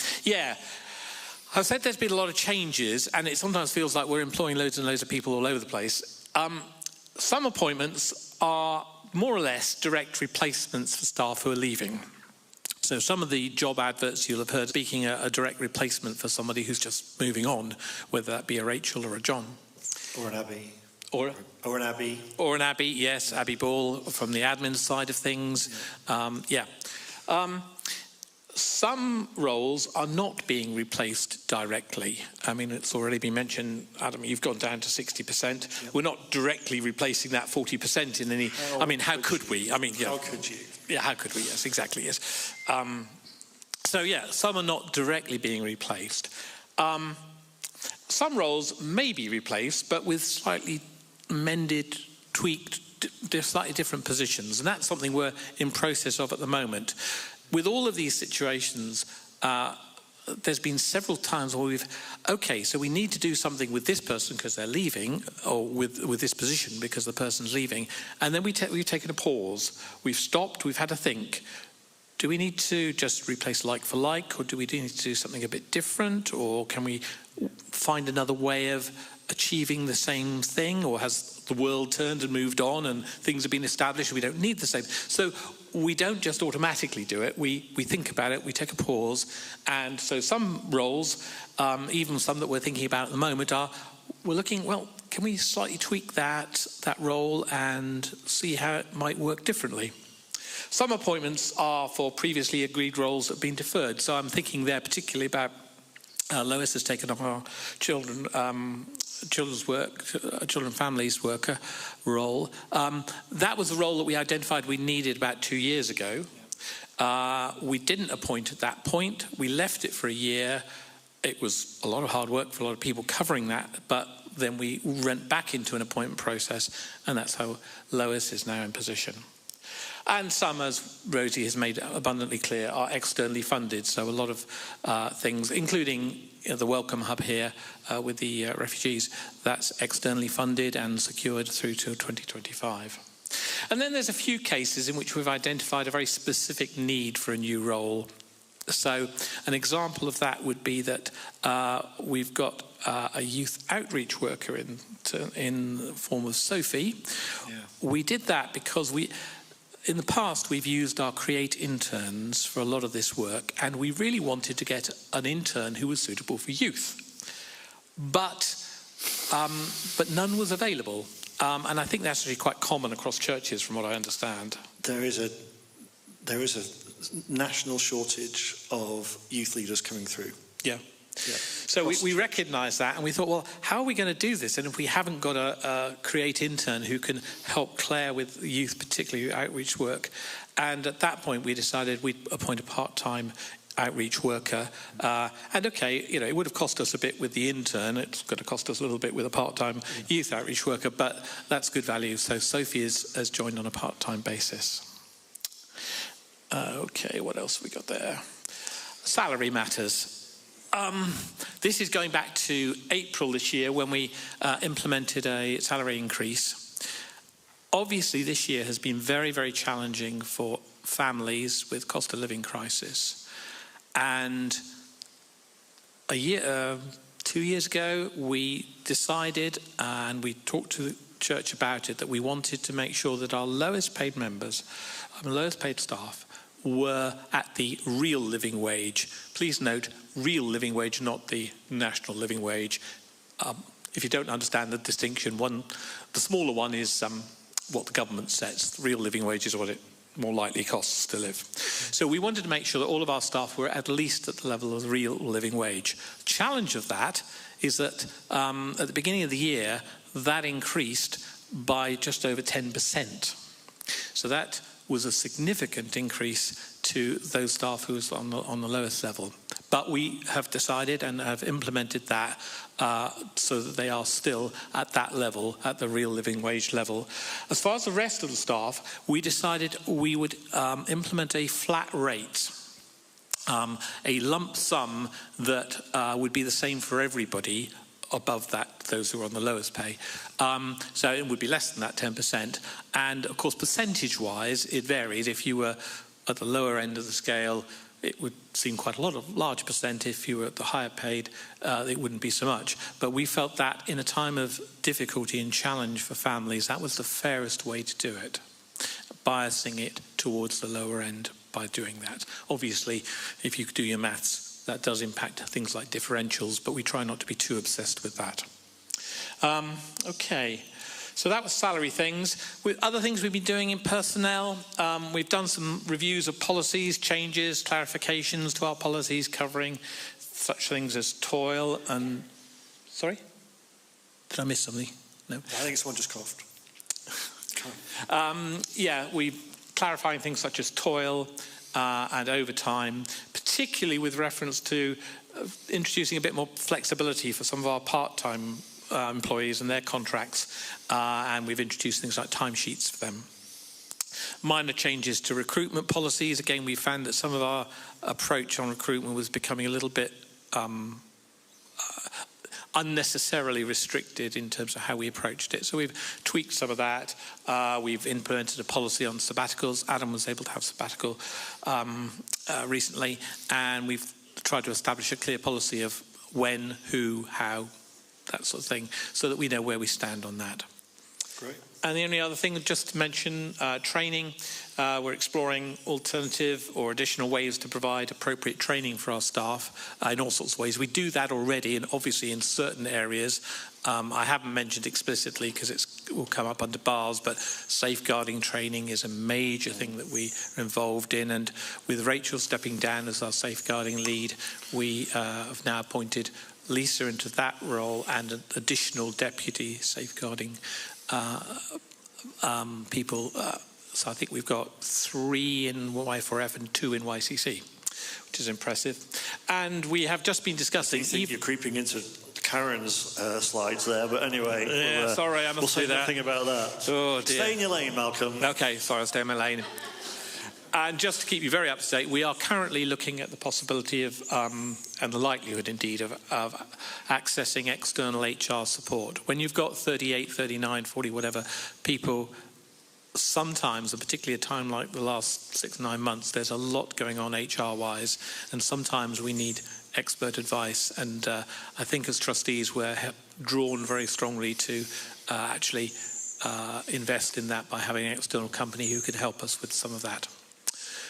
I've said there's been a lot of changes, and it sometimes feels like we're employing loads and loads of people all over the place. Some appointments are more or less direct replacements for staff who are leaving. So some of the job adverts you'll have heard speaking a direct replacement for somebody who's just moving on, whether that be a Rachel or a John. Or an Abby. Or an Abby. Or an Abby, yes, Abby Ball from the admin side of things. Some roles are not being replaced directly. I mean, it's already been mentioned, Adam, you've gone down to 60%. Yep. We're not directly replacing that 40% in any... how could we? I mean, yeah. How could you? Yeah, how could we? Yes, exactly, yes. Some are not directly being replaced. Some roles may be replaced, but with slightly mended, tweaked, slightly different positions. And that's something we're in process of at the moment. With all of these situations, there's been several times where so we need to do something with this person because they're leaving, or with this position because the person's leaving, and then we've taken a pause. We've stopped, we've had a think. Do we need to just replace like for like, or do we need to do something a bit different, or can we find another way of achieving the same thing, or has the world turned and moved on and things have been established and we don't need the same? So we don't just automatically do it. We think about it, we take a pause, and so some roles, even some that we're thinking about at the moment, we're looking, well, can we slightly tweak that role and see how it might work differently? Some appointments are for previously agreed roles that have been deferred. So I'm thinking there particularly about Lois has taken up our children's families worker role. That was a role that we identified we needed about 2 years ago. We didn't appoint at that point. We left it for a year. It was a lot of hard work for a lot of people covering that, but then we went back into an appointment process, and that's how Lois is now in position. And some, as Rosie has made abundantly clear, are externally funded. So a lot of things, including the Welcome Hub here with the refugees, that's externally funded and secured through to 2025. And then there's a few cases in which we've identified a very specific need for a new role. So an example of that would be that we've got a youth outreach worker in the form of Sophie. Yeah. We did that because in the past, we've used our Create interns for a lot of this work, and we really wanted to get an intern who was suitable for youth. But none was available. And I think that's actually quite common across churches, from what I understand. There is a national shortage of youth leaders coming through. Yeah. Yeah. So we recognised that, and we thought, well, how are we going to do this? And if we haven't got a Create intern who can help Claire with youth, particularly outreach work, and at that point we decided we'd appoint a part-time outreach worker. It would have cost us a bit with the intern. It's going to cost us a little bit with a part-time youth outreach worker, but that's good value. So Sophie has joined on a part-time basis. What else have we got there? Salary matters. This is going back to April this year when we implemented a salary increase. Obviously, this year has been very, very challenging for families with cost of living crisis. And 2 years ago, we decided, and we talked to the church about it, that we wanted to make sure that our lowest paid members, lowest paid staff, were at the real living wage. Please note, real living wage, not the national living wage. If you don't understand the distinction, the smaller one is what the government sets. The real living wage is what it more likely costs to live. So we wanted to make sure that all of our staff were at least at the level of the real living wage. The challenge of that is that at the beginning of the year, that increased by just over 10%. So that was a significant increase to those staff who was on the lowest level. But we have decided and have implemented that so that they are still at that level, at the real living wage level. As far as the rest of the staff, we decided we would implement a flat rate, a lump sum that would be the same for everybody above that, those who are on the lowest pay. So it would be less than that 10%. And of course, percentage-wise, it varies. If you were at the lower end of the scale, it would seem quite a large percent. If you were at the higher paid, it wouldn't be so much. But we felt that in a time of difficulty and challenge for families, that was the fairest way to do it, biasing it towards the lower end by doing that. Obviously, if you do your maths, that does impact things like differentials, but we try not to be too obsessed with that. Okay. So that was salary things. With other things we've been doing in personnel, we've done some reviews of policies, changes, clarifications to our policies covering such things as toil and... Sorry? Did I miss something? No? I think someone just coughed. We clarifying things such as toil and overtime, particularly with reference to introducing a bit more flexibility for some of our part-time employees and their contracts, and we've introduced things like timesheets for them. Minor changes to recruitment policies. Again, we found that some of our approach on recruitment was becoming a little bit unnecessarily restricted in terms of how we approached it. So we've tweaked some of that. We've implemented a policy on sabbaticals. Adam was able to have sabbatical recently, and we've tried to establish a clear policy of when, who, how, that sort of thing, so that we know where we stand on that. Great. And the only other thing, just to mention, training. We're exploring alternative or additional ways to provide appropriate training for our staff in all sorts of ways. We do that already, and obviously in certain areas. I haven't mentioned explicitly because it will come up under bars, but safeguarding training is a major thing that we are involved in. And with Rachel stepping down as our safeguarding lead, we have now appointed Lisa into that role and an additional deputy safeguarding people. So I think we've got 3 in Y4F and 2 in YCC, which is impressive. And we have just been discussing... I think you're creeping into Karen's slides there, but anyway... Yeah, sorry, I must we'll do that. We'll say nothing about that. Oh, dear. Stay in your lane, Malcolm. Okay, sorry, I'll stay in my lane. And just to keep you very up to date, we are currently looking at the possibility of, and the likelihood indeed, of accessing external HR support. When you've got 38, 39, 40, whatever people, sometimes, and particularly a time like the last 6-9 months, there's a lot going on HR-wise, and sometimes we need expert advice. And I think as trustees, we're drawn very strongly to actually invest in that by having an external company who can help us with some of that.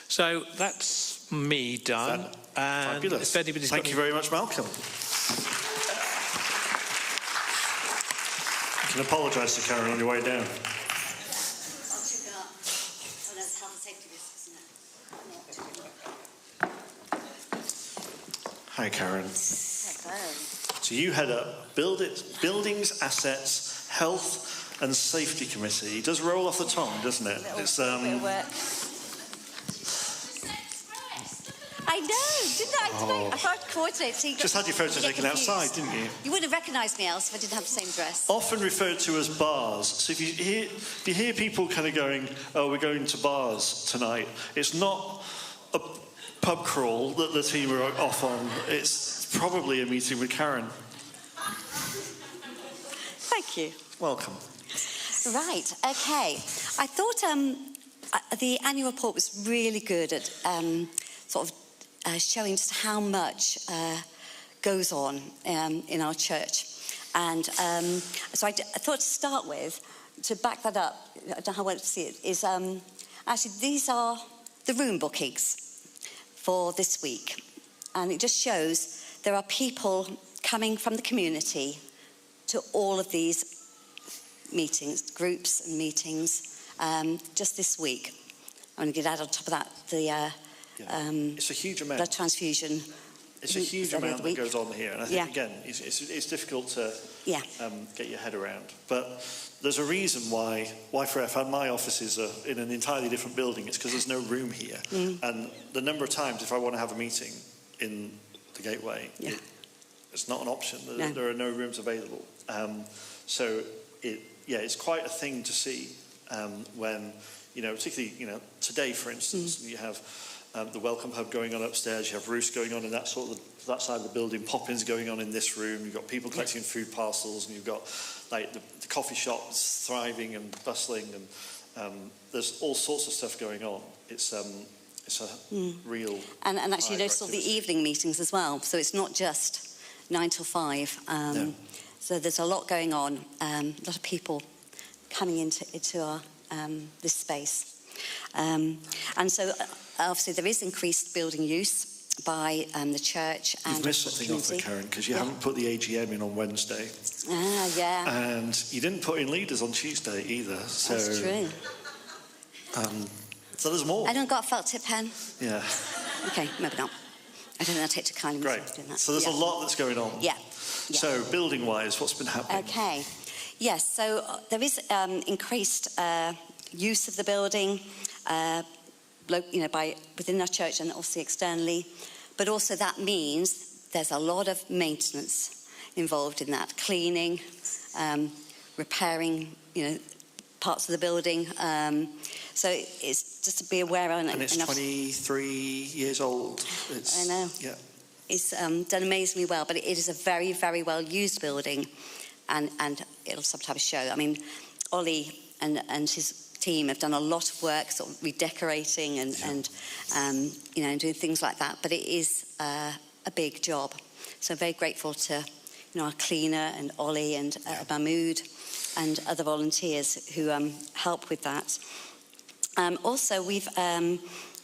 So that's me done. And fabulous. Thank you very much, Malcolm. You can apologise to Karen on your way down. Hi, Karen. Hello. So you head up Buildings, Assets, Health and Safety Committee. It does roll off the tongue, doesn't it? It's I know, didn't I? I thought I'd coordinate. So just had your photo taken outside, didn't you? You wouldn't have recognised me else if I didn't have the same dress. Often referred to as bars. So if you hear people kind of going, "Oh, we're going to bars tonight," it's not a pub crawl that the team are off on. It's probably a meeting with Karen. Thank you. Welcome. Right. Okay. I thought the annual report was really good at sort of showing just how much goes on in our church. And so I thought to start with, to back that up, I don't know how well to see it, is actually these are the room bookings for this week. And it just shows there are people coming from the community to all of these meetings, groups and meetings, just this week. I'm going to add on top of that the it's a huge amount. blood transfusion. It's a huge amount that goes on here, and I think again, it's difficult to get your head around. But there's a reason why Y4F and my offices are in an entirely different building. It's because there's no room here, and the number of times if I want to have a meeting in the Gateway, it's not an option. There are no rooms available. So it's quite a thing to see when, particularly, today, for instance, you have the Welcome Hub going on upstairs, you have Roost going on in that side of the building, pop-ins going on in this room, you've got people collecting food parcels, and you've got like the coffee shops thriving and bustling, and there's all sorts of stuff going on. It's it's a real. And actually, high notice all the activity. evening meetings as well. So it's not just 9 till 5. No. So there's a lot going on. A lot of people coming into our this space. And so obviously there is increased building use by the church and You've missed the something off there, community. Karen, because you haven't put the AGM in on Wednesday. Yeah. And you didn't put in leaders on Tuesday either. So, That's true. So there's more. Anyone got a felt tip pen? Yeah. Okay, maybe not. I don't know, I'll take to kindly Great. myself doing that. So there's a lot that's going on. Yeah. So building-wise, what's been happening? Okay. Yes, so there is increased use of the building, by within our church and obviously externally. But also that means there's a lot of maintenance involved in that, cleaning, repairing, parts of the building. So it's just to be aware. And it's 23 years old. I know. Yeah. It's done amazingly well, but it is a very, very well used building, and it'll sometimes show. I mean, Ollie and his team have done a lot of work, sort of redecorating and doing things like that. But it is a big job. So I'm very grateful to our cleaner and Ollie and Mahmood and other volunteers who help with that. Also, we've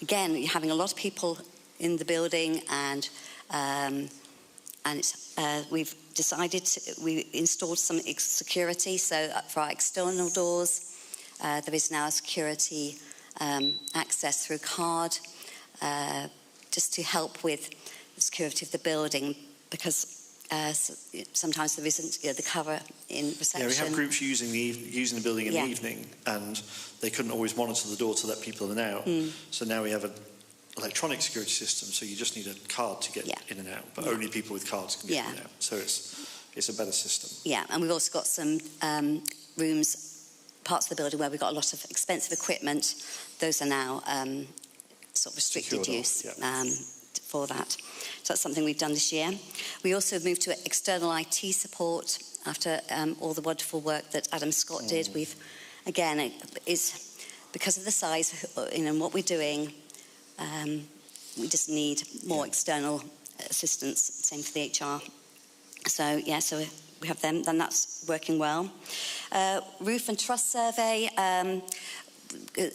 again having a lot of people in the building, and we've decided we installed some security. So for our external doors, there is now a security access through card, just to help with the security of the building, because sometimes there isn't the cover in reception. Yeah, we have groups using the building in the evening, and they couldn't always monitor the door to let people in and out. So now we have an electronic security system, so you just need a card to get in and out, but only people with cards can get in and out. So it's a better system. Yeah, and we've also got some rooms, parts of the building where we've got a lot of expensive equipment. Those are now sort of restricted Secured use for that. So that's something we've done this year. We also moved to external IT support after all the wonderful work that Adam Scott did. We've, again, it is because of the size and what we're doing, we just need more external assistance. Same for the HR. So we have them, and that's working well. Roof and truss survey.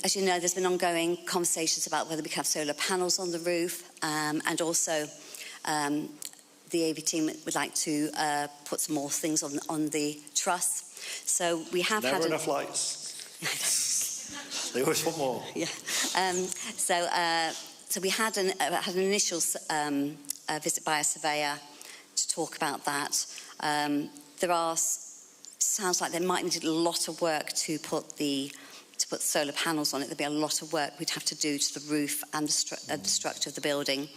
As you know, there's been ongoing conversations about whether we can have solar panels on the roof, and also the AV team would like to put some more things on the truss. So we have Never had enough lights. They always want more. Yeah. So we had an initial visit by a surveyor to talk about that. Sounds like there might need a lot of work to put solar panels on it. There'd be a lot of work we'd have to do to the roof and the structure of the building.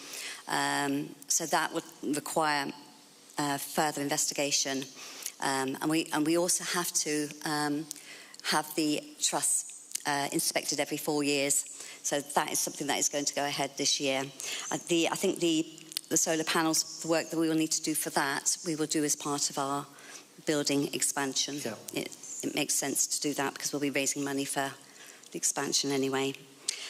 So that would require further investigation. And we also have to have the truss inspected every 4 years. So that is something that is going to go ahead this year. I think the solar panels, the work that we will need to do for that, we will do as part of our building expansion. Yeah. It makes sense to do that because we'll be raising money for the expansion anyway.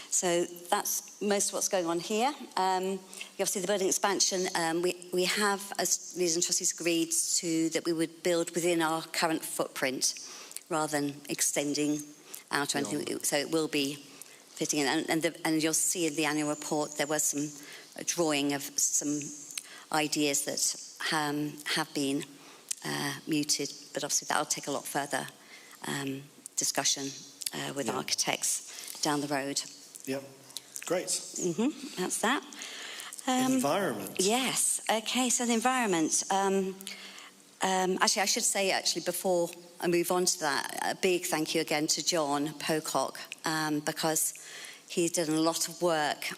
So that's most of what's going on here. Obviously, the building expansion, we have, as leaders and trustees, agreed that we would build within our current footprint rather than extending out or anything. So it will be fitting in. And you'll see in the annual report there was a drawing of some ideas that have been muted, but obviously that'll take a lot further discussion with architects down the road. Yep, great. That's that. Environment. Yes. Okay. So the environment. Actually, I should say before I move on to that, a big thank you again to John Pocock because he's done a lot of work.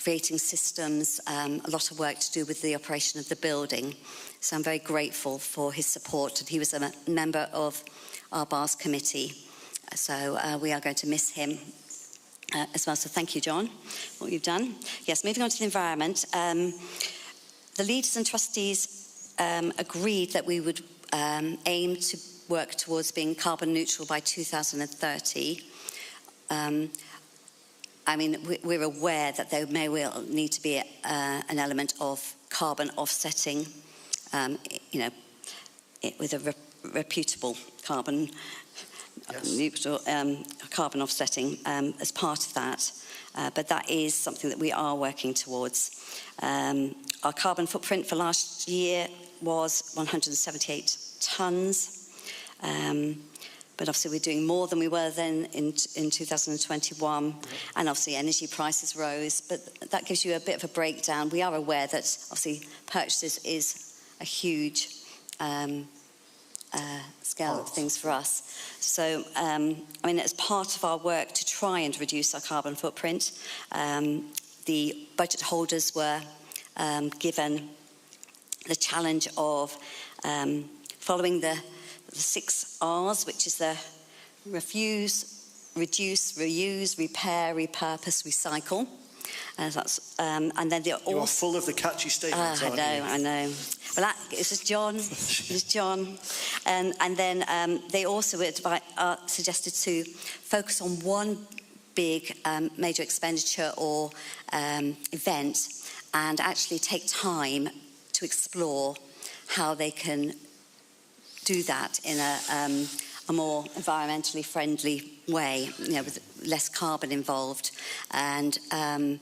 Creating systems, a lot of work to do with the operation of the building. So I'm very grateful for his support. And he was a member of our BARS committee. So we are going to miss him as well. So thank you, John, for what you've done. Yes, moving on to the environment. The leaders and trustees agreed that we would aim to work towards being carbon neutral by 2030. I mean, we're aware that there may well need to be an element of carbon offsetting, with a reputable carbon neutral carbon offsetting as part of that. But that is something that we are working towards. Our carbon footprint for last year was 178 tonnes. But obviously we're doing more than we were then in 2021. And obviously energy prices rose. But that gives you a bit of a breakdown. We are aware that obviously purchases is a huge scale of things for us. So, as part of our work to try and reduce our carbon footprint, the budget holders were given the challenge of following the 6 R's, which is the refuse, reduce, reuse, repair, repurpose, recycle. And then they're all... You are full of the catchy statements, aren't you? I know. Well, this is John. This is John. And then they also suggested to focus on one big major expenditure or event and actually take time to explore how they can do that in a more environmentally friendly way, with less carbon involved. And I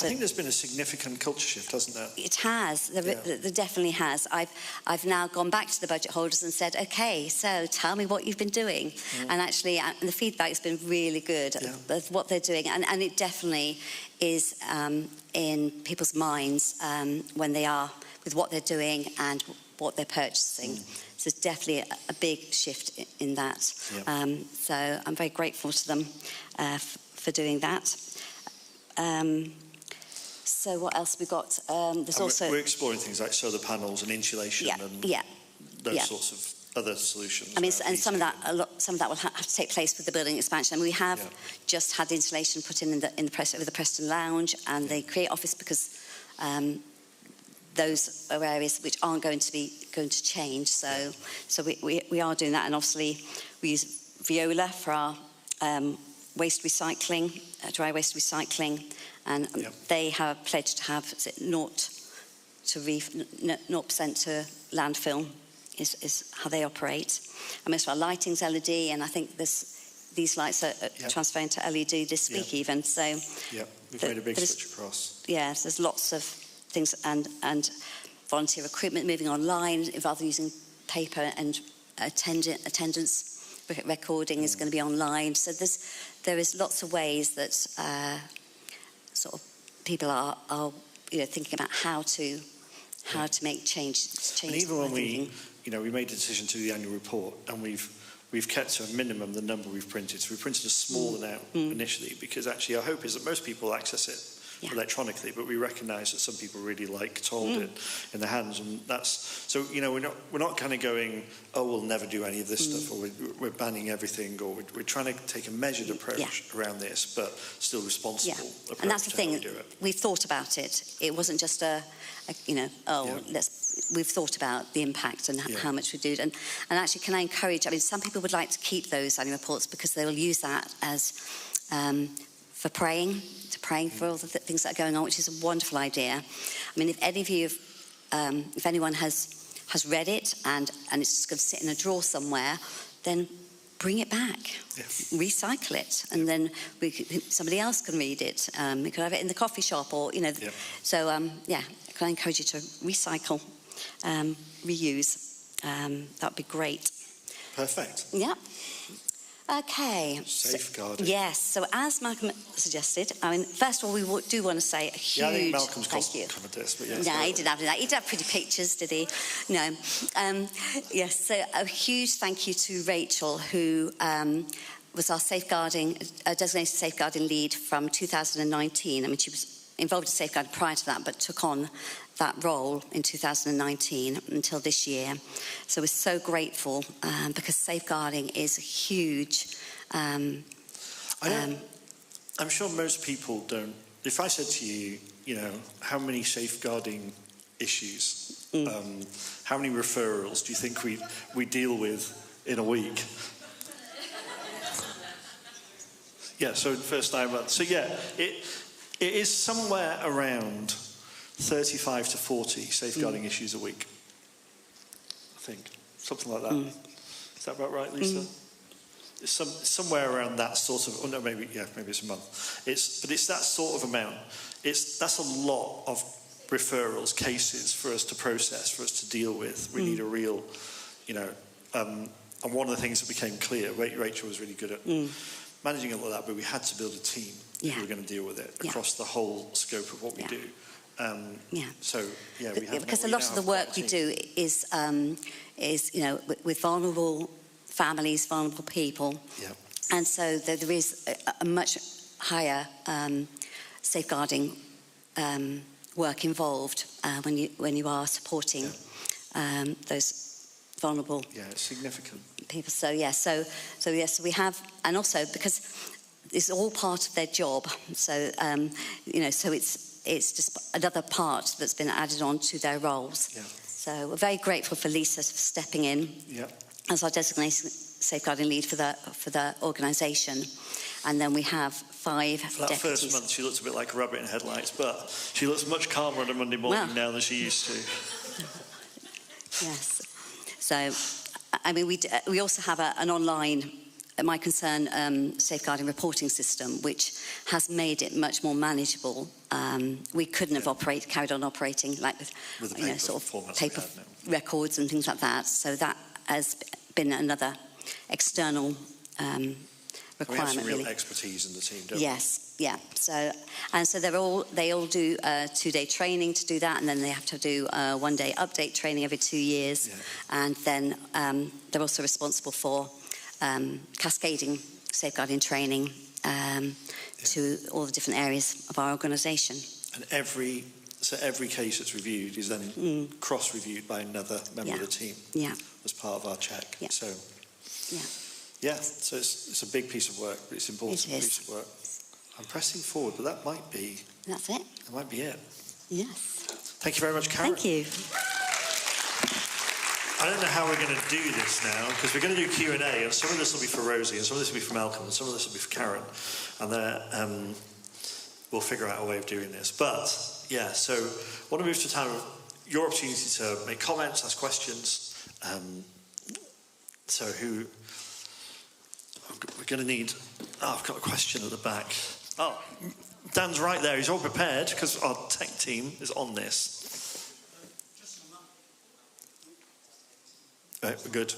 think there's been a significant culture shift, hasn't there? It has. There definitely has. I've now gone back to the budget holders and said, okay, so tell me what you've been doing. And actually, the feedback has been really good of what they're doing. And it definitely is in people's minds when they are with what they're doing and what they're purchasing. So there's definitely a big shift in that. So I'm very grateful to them for doing that. So what else we got? There's also... We're exploring things like solar panels and insulation and those sorts of other solutions. And some of that will have to take place with the building expansion. We have just had the insulation put in the Preston Lounge and the Create office, because those are areas which aren't going to change. So we are doing that, and obviously we use Viola for our waste recycling, dry waste recycling. And they have pledged to have 0% to landfill is how they operate. And most of our lighting's LED, and I think these lights are transferring to LED this week even. So we've made a big switch across. Yes, there's lots of things, and volunteer recruitment moving online rather than using paper, and attendance recording is going to be online. So there is lots of ways that sort of people are thinking about how to make change. And even when we made a decision to do the annual report, and we've kept to a minimum the number we've printed. So we printed a small amount initially, because actually our hope is that most people access it electronically, but we recognise that some people really like to hold it in their hands, and that's so. We're not kind of going, oh, we'll never do any of this stuff, or we're banning everything, or we're trying to take a measured approach around this, but still responsible approach. And that's the thing. We've thought about it. It wasn't just we've thought about the impact and how much we do. And actually, can I encourage? Some people would like to keep those annual reports because they will use that as for praying for all the things that are going on, which is a wonderful idea. If any of you, if anyone has read it and it's just going to sit in a drawer somewhere, then bring it back, recycle it, and then somebody else can read it. We could have it in the coffee shop, or So can I encourage you to recycle, reuse? That'd be great. Perfect. Yeah. Okay. Safeguarding. Yes. So as Malcolm suggested, first of all, we do want to say a huge I think Malcolm's thank you. covered this, but No, he didn't have that. He did have pretty pictures, did he? No. Yes. So a huge thank you to Rachel, who was our designated safeguarding lead from 2019. She was involved in safeguarding prior to that, but took on that role in 2019 until this year. So we're so grateful because safeguarding is huge. I'm sure most people don't. If I said to you, how many safeguarding issues, how many referrals do you think we deal with in a week? Yeah, so in the first 9 months. So yeah, it is somewhere around 35 to 40 safeguarding issues a week. I think. Something like that. Is that about right, Lisa? It's somewhere around that sort of, oh no, maybe it's a month. But it's that sort of amount. That's a lot of referrals, cases for us to process, for us to deal with. We need a real, and one of the things that became clear, Rachel was really good at managing all of that, but we had to build a team who were going to deal with it across the whole scope of what we do. So we have because a lot of the work we do is with vulnerable families, vulnerable people, and so there is a much higher safeguarding work involved when you are supporting those vulnerable it's significant people. So we have, and also because it's all part of their job. So so it's just another part that's been added on to their roles. So we're very grateful for Lisa for stepping in as our designated safeguarding lead for the organisation. And then we have 5 For that deputies. first month, she looked a bit like a rabbit in headlights, but she looks much calmer on a Monday morning now than she used to. Yes. So, I mean, we also have an online, My Concern safeguarding reporting system, which has made it much more manageable. We couldn't have carried on operating like with paper sort of formats paper records and things like that. So that has been another external requirement. We have some real really. expertise in the team, don't we? Yes, yeah. So they all do 2-day training to do that, and then they have to do 1-day update training every 2 years, and then they're also responsible for cascading safeguarding training to all the different areas of our organisation. And every case that's reviewed is then cross-reviewed by another member of the team as part of our check. So so it's a big piece of work, but it's an important piece of work. I'm pressing forward, but that might be... That's it. That might be it. Yes. Thank you very much, Karen. Thank you. I don't know how we're going to do this now, because we're going to do Q&A, and some of this will be for Rosie, and some of this will be for Malcolm, and some of this will be for Karen. And we'll figure out a way of doing this. But, so I want to move to a time of your opportunity to make comments, ask questions. We're going to need... Oh, I've got a question at the back. Oh, Dan's right there. He's all prepared, because our tech team is on this. Right, we're good.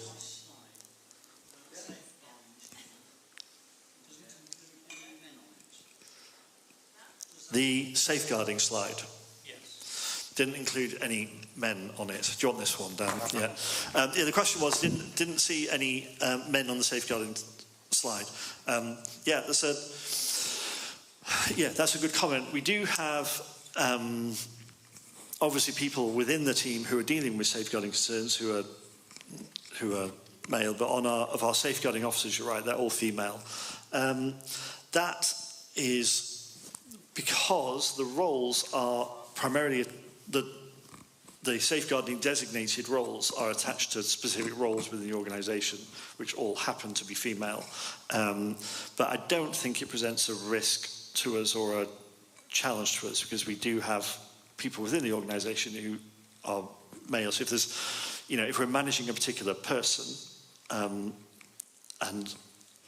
The safeguarding slide didn't include any men on it. Do you want this one, Dan? The question was, didn't see any men on the safeguarding slide. That's a good comment. We do have obviously people within the team who are dealing with safeguarding concerns who are male, but of our safeguarding officers, you're right, they're all female. That is because the roles are primarily the safeguarding designated roles are attached to specific roles within the organisation, which all happen to be female. But I don't think it presents a risk to us or a challenge to us, because we do have people within the organisation who are male. So if there's, if we're managing a particular person and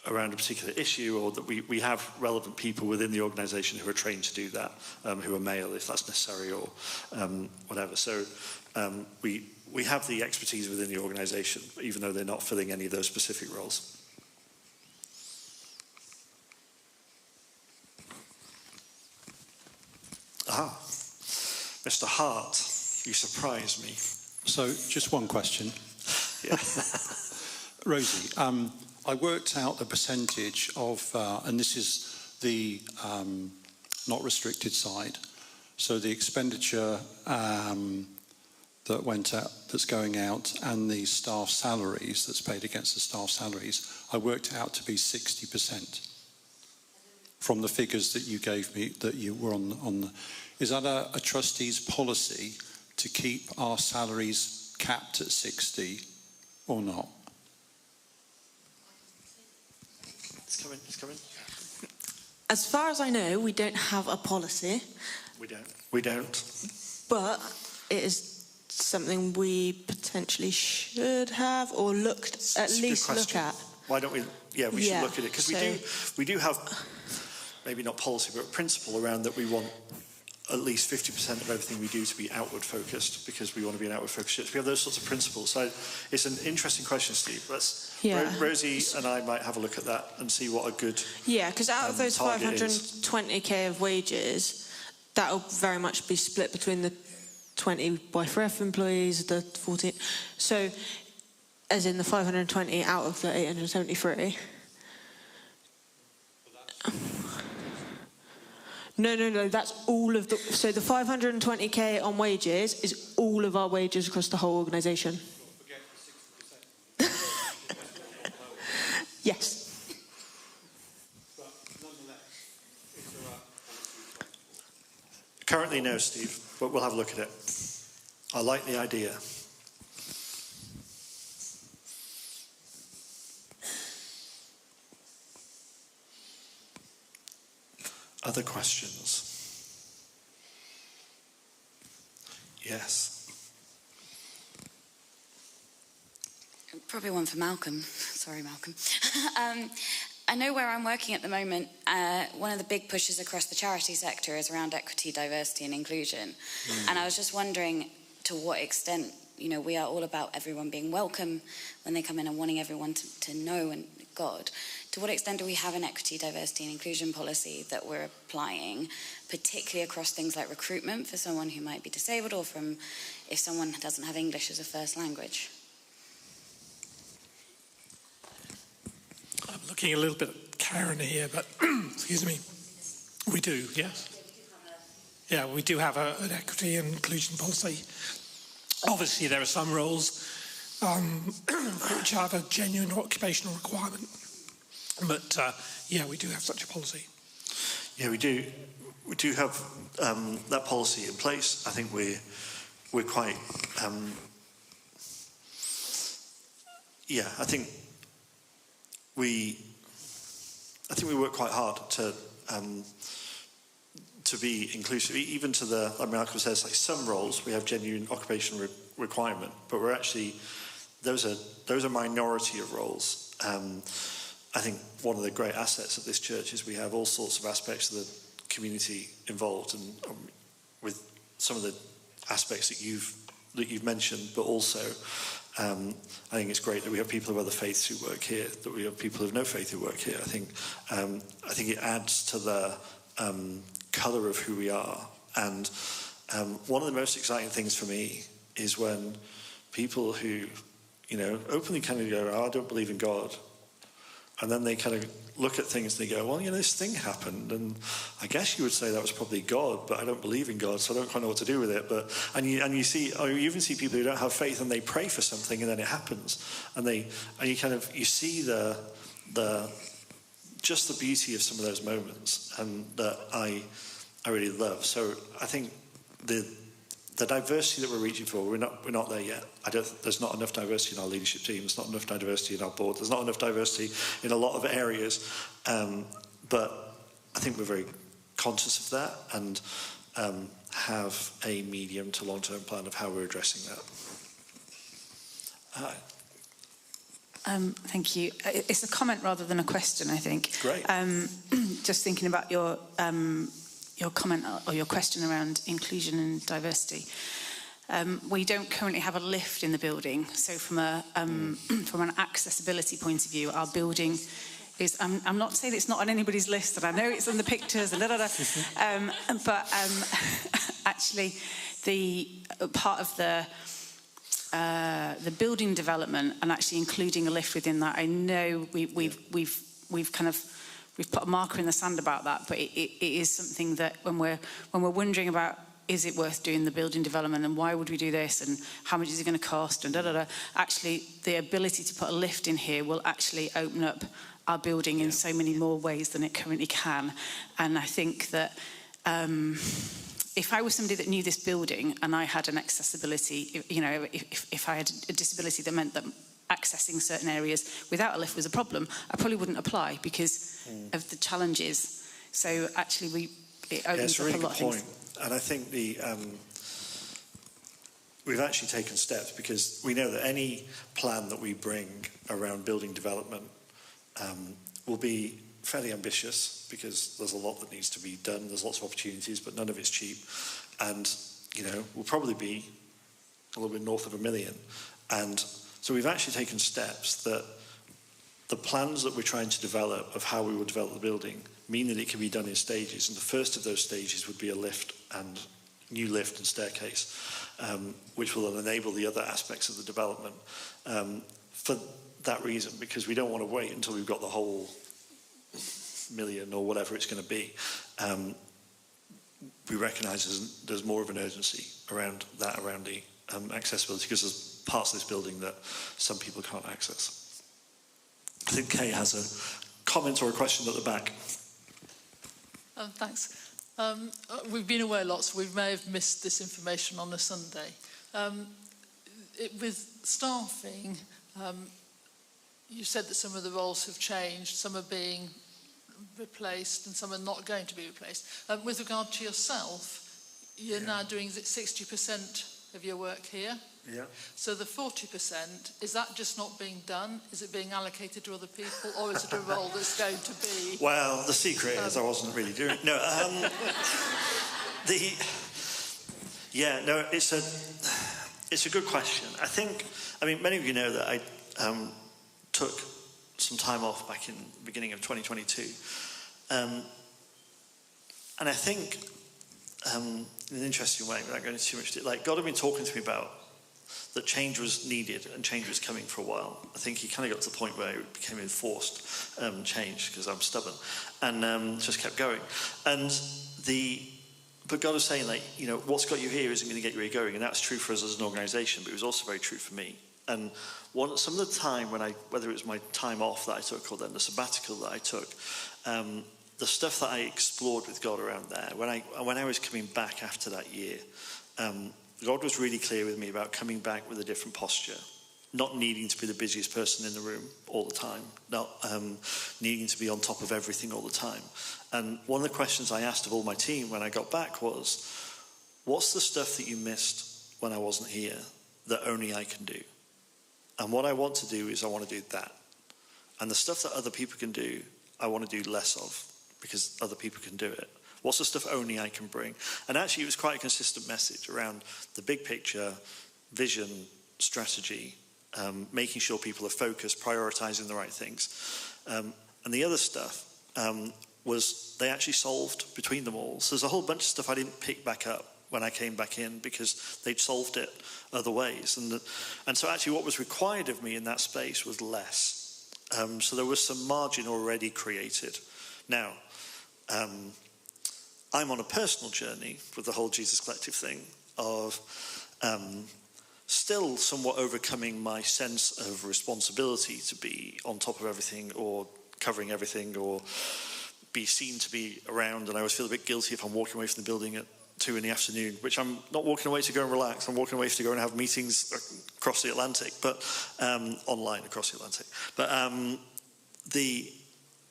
around a particular issue, or that we have relevant people within the organisation who are trained to do that, who are male if that's necessary, or whatever. So we have the expertise within the organisation, even though they're not filling any of those specific roles. Mr. Hart, you surprised me. So, just one question. Rosie, I worked out the percentage of, and this is the not restricted side, so the expenditure that went out, that's going out, and the staff salaries that's paid against the staff salaries, I worked out to be 60% from the figures that you gave me, that you were on the, is that a trustee's policy to keep our salaries capped at 60 or not? It's coming. As far as I know, we don't have a policy. We don't. But it is something we potentially should have or at least look at. Why don't we? Yeah, we should look at it because we do have maybe not policy but a principle around that we want at least 50% of everything we do to be outward focused because we want to be an outward focused church. We have those sorts of principles. So it's an interesting question, Steve. Rosie and I might have a look at that and see what a good because out of those 520k of wages, that will very much be split between the 20 YFRF employees, the 14. So, as in the 520 out of the 873. No, that's all of the... So the 520k on wages is all of our wages across the whole organisation. Yes. Currently no, Steve, but we'll have a look at it. I like the idea. Other questions? Yes. Probably one for Malcolm. Sorry, Malcolm. I know where I'm working at the moment, one of the big pushes across the charity sector is around equity, diversity and inclusion. And I was just wondering to what extent, we are all about everyone being welcome when they come in and wanting everyone to know and God. To what extent do we have an equity, diversity and inclusion policy that we're applying, particularly across things like recruitment for someone who might be disabled or if someone doesn't have English as a first language? I'm looking a little bit at Karen here, but excuse me, we do, yes. Yeah, we do have an equity and inclusion policy. Obviously, there are some roles which have a genuine occupational requirement. But, we do have such a policy. Yeah, we do. We do have that policy in place. I think we're quite... I think we work quite hard to be inclusive, even to the, like Malcolm says, like some roles we have genuine occupational requirement, but we're actually, those are minority of roles. I think one of the great assets of this church is we have all sorts of aspects of the community involved, and with some of the aspects that you've mentioned, but also I think it's great that we have people of other faiths who work here, that we have people of no faith who work here. I think it adds to the colour of who we are. And one of the most exciting things for me is when people who, openly kind of go, I don't believe in God. And then they kind of look at things and they go, well, this thing happened, and I guess you would say that was probably God, but I don't believe in God, so I don't quite know what to do with it. But you even see people who don't have faith and they pray for something and then it happens, and you see the just the beauty of some of those moments, and that I really love. So I think the diversity that we're reaching for, we're not there yet. There's not enough diversity in our leadership team. There's not enough diversity in our board. There's not enough diversity in a lot of areas. But I think we're very conscious of that and have a medium to long-term plan of how we're addressing that. Thank you. It's a comment rather than a question, I think. Great. Just thinking about your comment or your question around inclusion and diversity. We don't currently have a lift in the building, so from an accessibility point of view, our building is. I'm not saying it's not on anybody's list, and I know it's on the pictures and but actually, the part of the building development and actually including a lift within that, I know we've put a marker in the sand about that, but it is something that when we're wondering about, is it worth doing the building development and why would we do this and how much is it going to cost and actually the ability to put a lift in here will actually open up our building in so many more ways than it currently can. And I think that if I was somebody that knew this building and I had an accessibility, if I had a disability that meant that accessing certain areas without a lift was a problem, I probably wouldn't apply because of the challenges So actually, it opens it's a up really a lot good of point. things. And I think we've actually taken steps, because we know that any plan that we bring around building development will be fairly ambitious, because there's a lot that needs to be done. There's lots of opportunities, but none of it's cheap. And, we'll probably be a little bit north of £1 million. And so we've actually taken steps that the plans that we're trying to develop of how we will develop the building mean that it can be done in stages. And the first of those stages would be a lift and new lift and staircase, which will then enable the other aspects of the development. For that reason, because we don't want to wait until we've got the whole million or whatever it's going to be. We recognise there's more of an urgency around the accessibility, because there's parts of this building that some people can't access. I think Kay has a comment or a question at the back. Thanks. We've been away lots, so we may have missed this information on a Sunday. With staffing, you said that some of the roles have changed, some are being replaced and some are not going to be replaced. With regard to yourself, you're now doing 60% of your work here. Yeah. So the 40%, is that just not being done? Is it being allocated to other people, or is it a role that's going to be... Well, the secret is I wasn't really doing it. No, it's a good question. Many of you know that I took some time off back in the beginning of 2022. And I think, in an interesting way, without going into too much detail, God had been talking to me about that change was needed and change was coming for a while. I think he kind of got to the point where it became enforced change, because I'm stubborn, and just kept going. But God was saying, what's got you here isn't going to get you where you're going, and that's true for us as an organisation, but it was also very true for me. And some of the time whether it was my time off that I took or then the sabbatical that I took, the stuff that I explored with God around there, when I was coming back after that year, God was really clear with me about coming back with a different posture, not needing to be the busiest person in the room all the time, not needing to be on top of everything all the time. And one of the questions I asked of all my team when I got back was, what's the stuff that you missed when I wasn't here that only I can do? And what I want to do is I want to do that. And the stuff that other people can do, I want to do less of, because other people can do it. What's the stuff only I can bring? And actually, it was quite a consistent message around the big picture, vision, strategy, making sure people are focused, prioritising the right things. And the other stuff was they actually solved between them all. So there's a whole bunch of stuff I didn't pick back up when I came back in, because they'd solved it other ways. And so actually what was required of me in that space was less. So there was some margin already created. Now, I'm on a personal journey with the whole Jesus Collective thing of still somewhat overcoming my sense of responsibility to be on top of everything or covering everything or be seen to be around. And I always feel a bit guilty if I'm walking away from the building at 2 PM, which I'm not walking away to go and relax. I'm walking away to go and have meetings across the Atlantic, but online across the Atlantic. But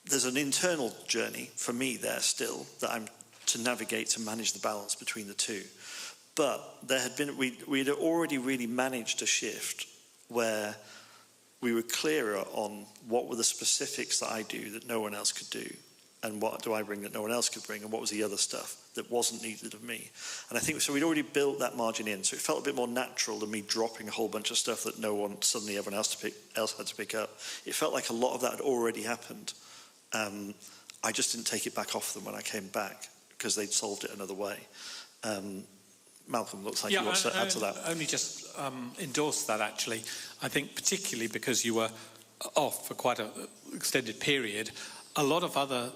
there's an internal journey for me there still that I'm to navigate to manage the balance between the two. But there had been we had already really managed a shift where we were clearer on what were the specifics that I do that no one else could do, and what do I bring that no one else could bring, and what was the other stuff that wasn't needed of me. And I think so we'd already built that margin in, so it felt a bit more natural than me dropping a whole bunch of stuff that everyone else had to pick up. It felt like a lot of that had already happened. I just didn't take it back off them when I came back because they'd solved it another way. Malcolm looks like he wants to add to that. Only just endorse that, actually. I think particularly because you were off for quite an extended period, a lot of other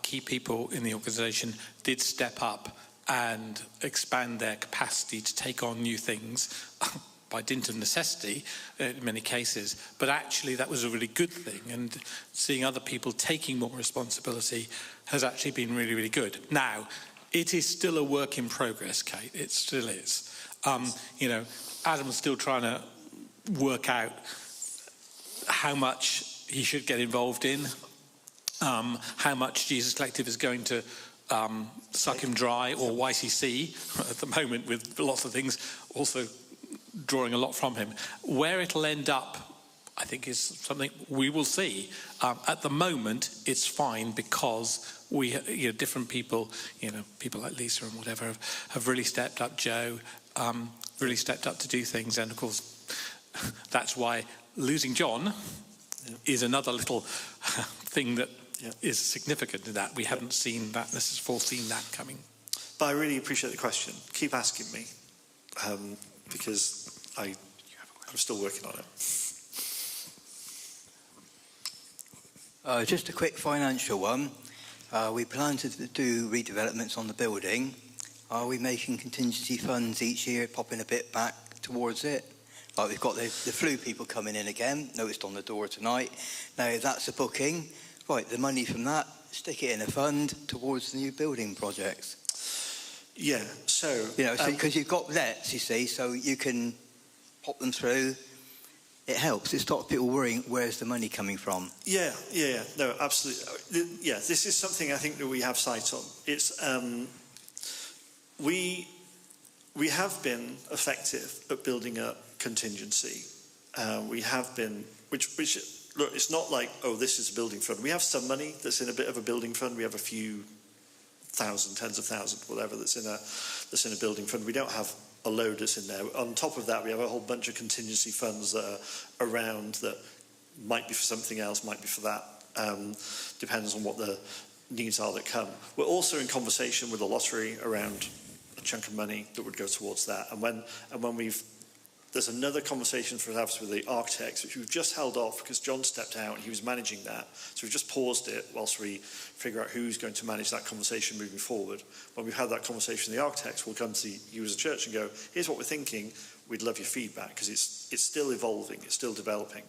key people in the organisation did step up and expand their capacity to take on new things by dint of necessity in many cases. But actually that was a really good thing, and seeing other people taking more responsibility has actually been really, really good. Now, it is still a work in progress, Kate. It still is. Adam's still trying to work out how much he should get involved in. how much Jesus Collective is going to suck him dry, or YCC at the moment with lots of things also drawing a lot from him. Where it'll end up, I think, is something we will see. At the moment, it's fine because different people, people like Lisa and whatever, have really stepped up. Joe really stepped up to do things, and of course, that's why losing John is another little thing that is significant in that we hadn't seen that, foreseen that coming. But I really appreciate the question. Keep asking me, because I'm still working on it. Just a quick financial one. We plan to do redevelopments on the building. Are we making contingency funds each year, popping a bit back towards it? Like we've got the flu people coming in again, noticed on the door tonight. Now, if that's a booking, right, the money from that, stick it in a fund towards the new building projects. Yeah, so... because you've got lets, you see, so you can pop them through. It helps. It stops people worrying, where's the money coming from? Yeah. No, absolutely. Yeah, this is something I think that we have sight on. It's... We have been effective at building up contingency. We have been, which look, it's not like, oh, this is a building fund. We have some money that's in a bit of a building fund. We have a few thousand, tens of thousands, whatever, that's in a building fund. We don't have a load that's in there. On top of that, we have a whole bunch of contingency funds that are around that might be for something else, might be for that. Depends on what the needs are that come. We're also in conversation with the lottery around a chunk of money that would go towards that. And when there's another conversation for us with the architects, which we've just held off because John stepped out and he was managing that. So we've just paused it whilst we figure out who's going to manage that conversation moving forward. When we've had that conversation with the architects, we'll come to you as a church and go, here's what we're thinking. We'd love your feedback, because it's still evolving, it's still developing.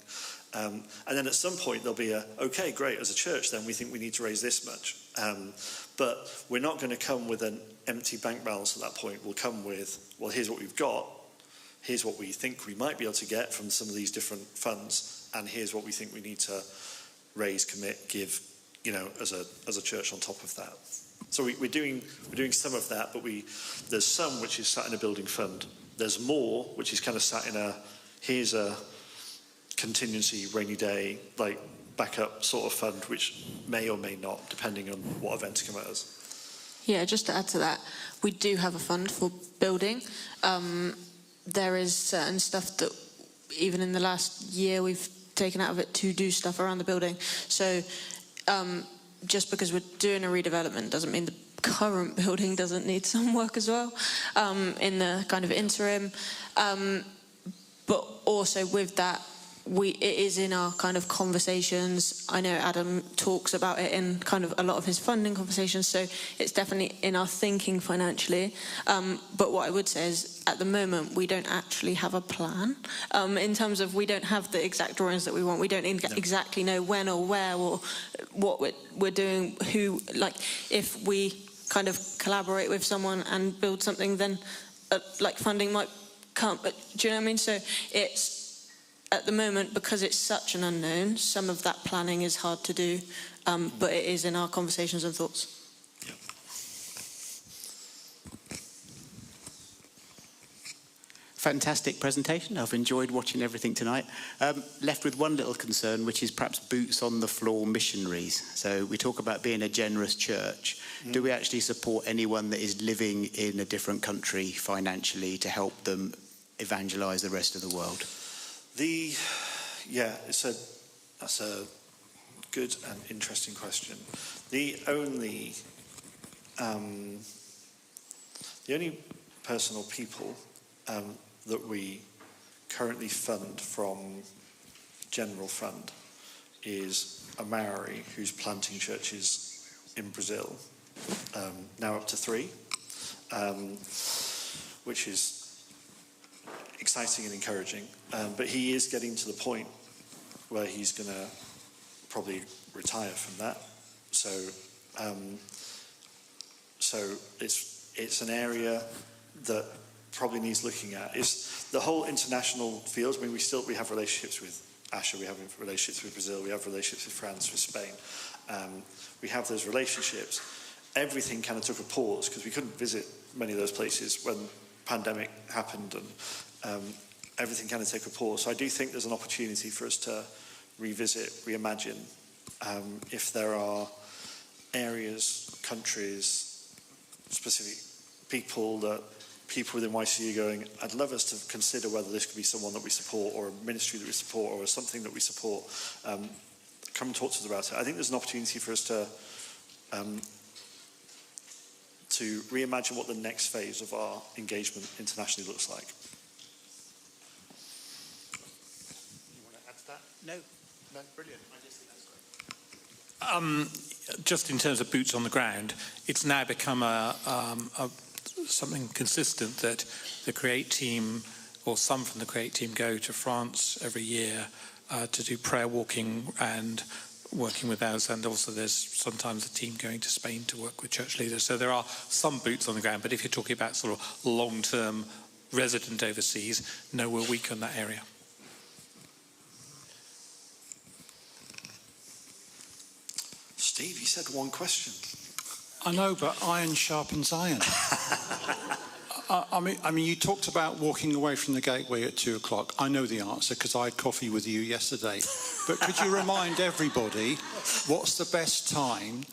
And then at some point there'll be okay, great, as a church then we think we need to raise this much. But we're not going to come with an empty bank balance at that point. We'll come with, well, here's what we've got, here's what we think we might be able to get from some of these different funds, and here's what we think we need to raise, commit, give, as a church on top of that. So we're doing some of that, but there's some which is sat in a building fund. There's more which is kind of sat in here's a contingency rainy day, like backup sort of fund, which may or may not, depending on what events come at us. Yeah, just to add to that, we do have a fund for building. There is certain stuff that even in the last year we've taken out of it to do stuff around the building. So just because we're doing a redevelopment doesn't mean the current building doesn't need some work as well in the kind of interim. But also with that, it is in our kind of conversations. I know Adam talks about it in kind of a lot of his funding conversations, so it's definitely in our thinking financially. But what I would say is, at the moment, we don't actually have a plan in terms of we don't have the exact drawings that we want. We don't exactly know when or where or what we're doing, who, like, if we kind of collaborate with someone and build something, then funding might come. Do you know what I mean? So it's, at the moment, because it's such an unknown, some of that planning is hard to do, but it is in our conversations and thoughts. Yeah. Fantastic presentation. I've enjoyed watching everything tonight. Left with one little concern, which is perhaps boots on the floor missionaries. So we talk about being a generous church. Do we actually support anyone that is living in a different country financially to help them evangelise the rest of the world? That's a good and interesting question. The only person or people that we currently fund from general fund is a Maori who's planting churches in Brazil, now up to 3, which is exciting and encouraging, but he is getting to the point where he's going to probably retire from that. So it's an area that probably needs looking at. It's the whole international field. I mean, we have relationships with Asher, we have relationships with Brazil, we have relationships with France, with Spain, We have those relationships. Everything kind of took a pause because we couldn't visit many of those places when the pandemic happened, and everything kind of took a pause. So I do think there's an opportunity for us to revisit, reimagine, if there are areas, countries, specific people within YCU going, I'd love us to consider whether this could be someone that we support, or a ministry that we support, or something that we support. Come and talk to us about it. I think there's an opportunity for us to reimagine what the next phase of our engagement internationally looks like. You want to add to that? No, brilliant. I just think that's great. Just in terms of boots on the ground, it's now become something consistent that the Create team, or some from the Create team, go to France every year to do prayer walking and working with us, and also there's sometimes a team going to Spain to work with church leaders. So there are some boots on the ground, but if you're talking about sort of long-term resident overseas, no, we're weak on that area. Steve, you said one question. I know, but iron sharpens iron. I mean, you talked about walking away from the gateway at 2 o'clock. I know the answer because I had coffee with you yesterday. But could you remind everybody what's the best time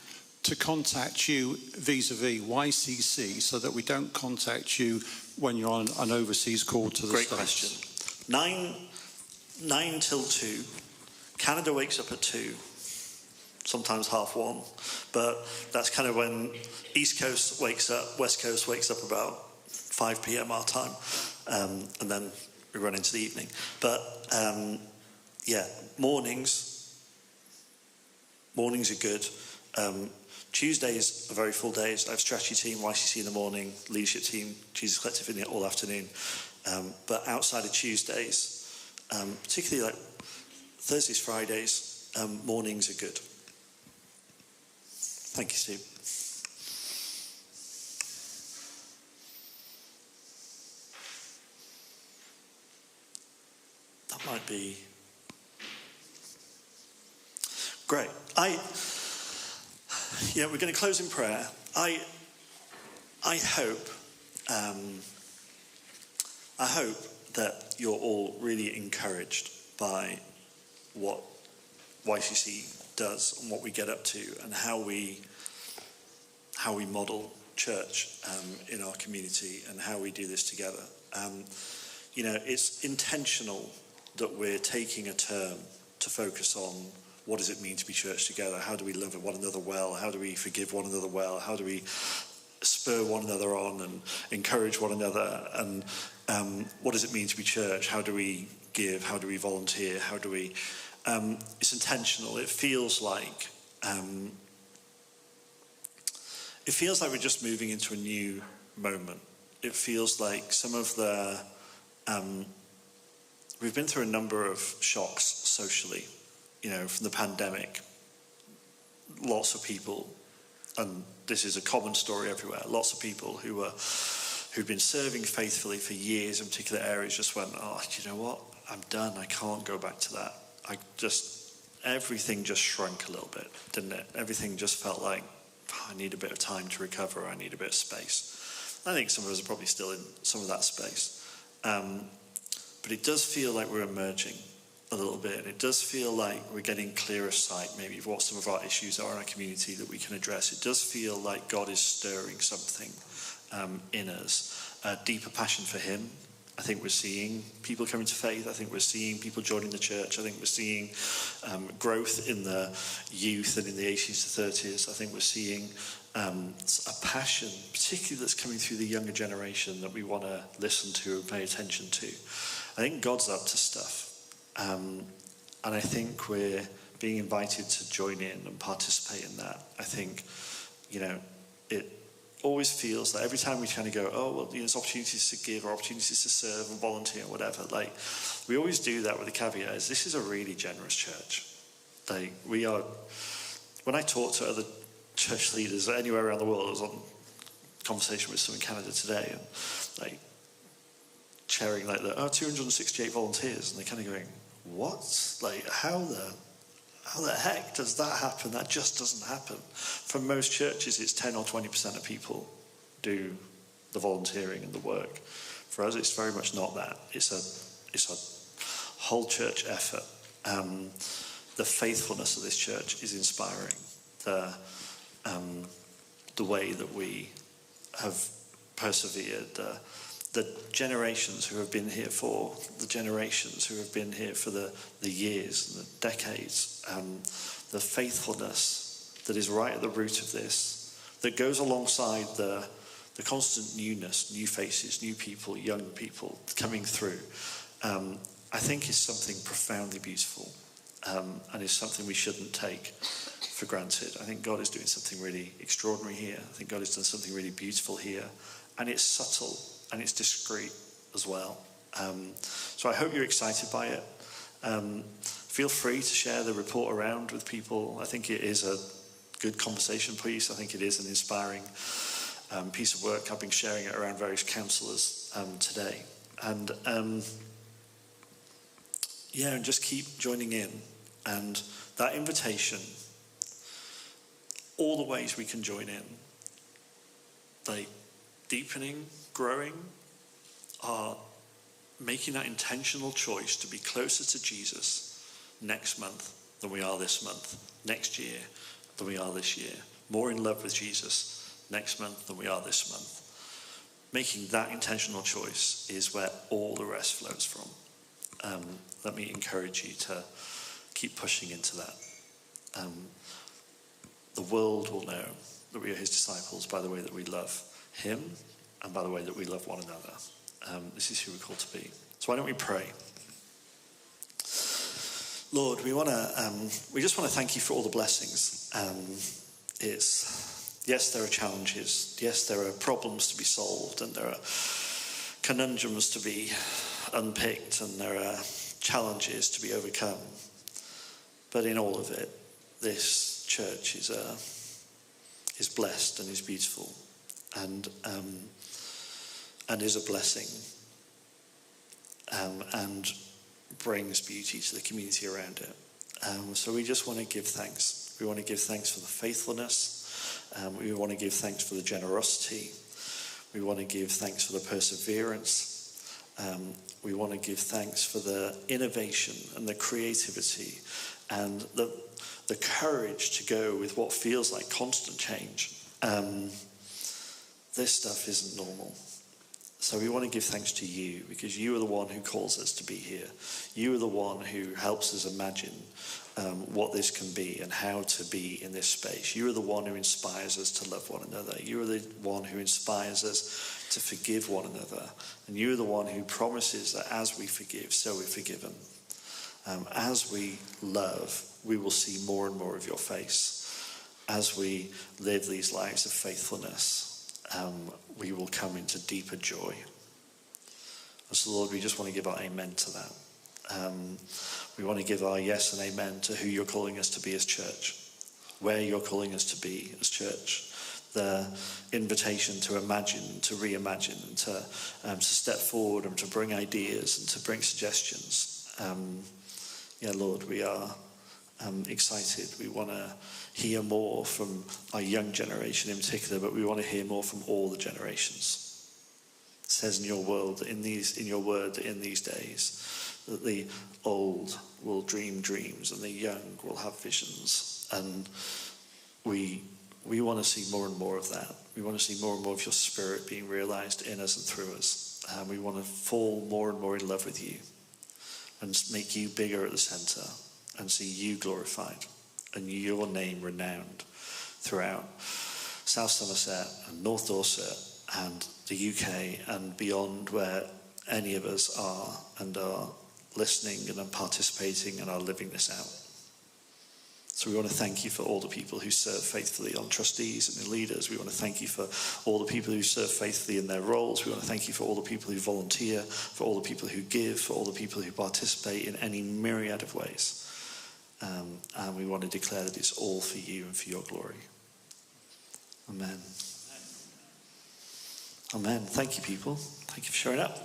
to contact you vis-a-vis YCC so that we don't contact you when you're on an overseas call to the Great States? question. 9 till 2. Canada wakes up at 2. Sometimes 1:30, but that's kind of when East Coast wakes up, West Coast wakes up about 5 p.m. our time, and then we run into the evening. But yeah, mornings are good. Tuesdays are very full days. I have strategy team, YCC in the morning, leadership team, Jesus Collective in the all afternoon. But outside of Tuesdays, particularly like Thursdays, Fridays, mornings are good. Thank you, Steve. That might be great. We're going to close in prayer. I hope that you're all really encouraged by what YCC does and what we get up to and how we model church in our community and how we do this together. It's intentional that we're taking a term to focus on what does it mean to be church together? How do we love one another well? How do we forgive one another well? How do we spur one another on and encourage one another? And what does it mean to be church? How do we give? How do we volunteer? How do we... it's intentional. It feels like we're just moving into a new moment. It feels like some of the we've been through a number of shocks socially, from the pandemic. Lots of people, and this is a common story everywhere, lots of people who'd been serving faithfully for years in particular areas just went, oh, you know what? I'm done. I can't go back to that. Everything just shrunk a little bit, didn't it? Everything just felt like, I need a bit of time to recover. I need a bit of space. I think some of us are probably still in some of that space. But it does feel like we're emerging a little bit. And it does feel like we're getting clearer sight maybe of what some of our issues are in our community that we can address. It does feel like God is stirring something in us, a deeper passion for him. I think we're seeing people coming to faith. I think we're seeing people joining the church. I think we're seeing growth in the youth and in the 18s to 30s. I think we're seeing a passion, particularly that's coming through the younger generation, that we want to listen to and pay attention to. I think God's up to stuff. And I think we're being invited to join in and participate in that. I think, it always feels that every time we kind of go, oh, well, there's opportunities to give or opportunities to serve and volunteer or whatever. Like, we always do that with the caveat is this is a really generous church. Like, we are, when I talk to other church leaders anywhere around the world, I was on conversation with some in Canada today and like sharing 268 volunteers, and they're kind of going, what? Like, how how the heck does that happen? That just doesn't happen. For most churches, it's 10 or 20% of people do the volunteering and the work. For us, it's very much not that. It's a whole church effort. The faithfulness of this church is inspiring. The way that we have persevered, the generations who have been here for the generations who have been here for the years and the decades, the faithfulness that is right at the root of this, that goes alongside the constant newness, new faces, new people, young people coming through, I think is something profoundly beautiful, and is something we shouldn't take for granted. I think God is doing something really extraordinary here. I think God has done something really beautiful here, and it's subtle and it's discreet as well. So I hope you're excited by it. Feel free to share the report around with people. I think it is a good conversation piece. I think it is an inspiring piece of work. I've been sharing it around various councillors today. And and just keep joining in. And that invitation, all the ways we can join in, like deepening, growing, are making that intentional choice to be closer to Jesus next month than we are this month, next year than we are this year, more in love with Jesus next month than we are this month. Making that intentional choice is where all the rest flows from. Let me encourage you to keep pushing into that. The world will know that we are his disciples by the way that we love him and by the way that we love one another. This is who we're called to be. So why don't we pray? Lord, we just want to thank you for all the blessings. Yes, there are challenges. Yes, there are problems to be solved, and there are conundrums to be unpicked, and there are challenges to be overcome. But in all of it, this church is blessed and is beautiful, and is a blessing, and brings beauty to the community around it. So we just want to give thanks. We want to give thanks for the faithfulness. We want to give thanks for the generosity. We want to give thanks for the perseverance. We want to give thanks for the innovation and the creativity and the courage to go with what feels like constant change. This stuff isn't normal. So we want to give thanks to you, because you are the one who calls us to be here. You are the one who helps us imagine what this can be and how to be in this space. You are the one who inspires us to love one another. You are the one who inspires us to forgive one another. And you are the one who promises that as we forgive, so we're forgiven. As we love, we will see more and more of your face. As we live these lives of faithfulness, we will come into deeper joy. And so, Lord, we just want to give our amen to that. We want to give our yes and amen to who you're calling us to be as church, where you're calling us to be as church, the invitation to imagine, to reimagine, and to step forward and to bring ideas and to bring suggestions. Lord, we are excited. We want to hear more from our young generation in particular, but we want to hear more from all the generations. It says in your word that in these days that the old will dream dreams and the young will have visions. And we want to see more and more of that. We want to see more and more of your spirit being realized in us and through us. We want to fall more and more in love with you and make you bigger at the center and see you glorified and your name renowned throughout South Somerset and North Dorset and the UK and beyond, where any of us are and are listening and are participating and are living this out. So we want to thank you for all the people who serve faithfully on trustees and in leaders. We want to thank you for all the people who serve faithfully in their roles. We want to thank you for all the people who volunteer, for all the people who give, for all the people who participate in any myriad of ways. And we want to declare that it's all for you and for your glory. Amen. Amen. Thank you, people. Thank you for showing up.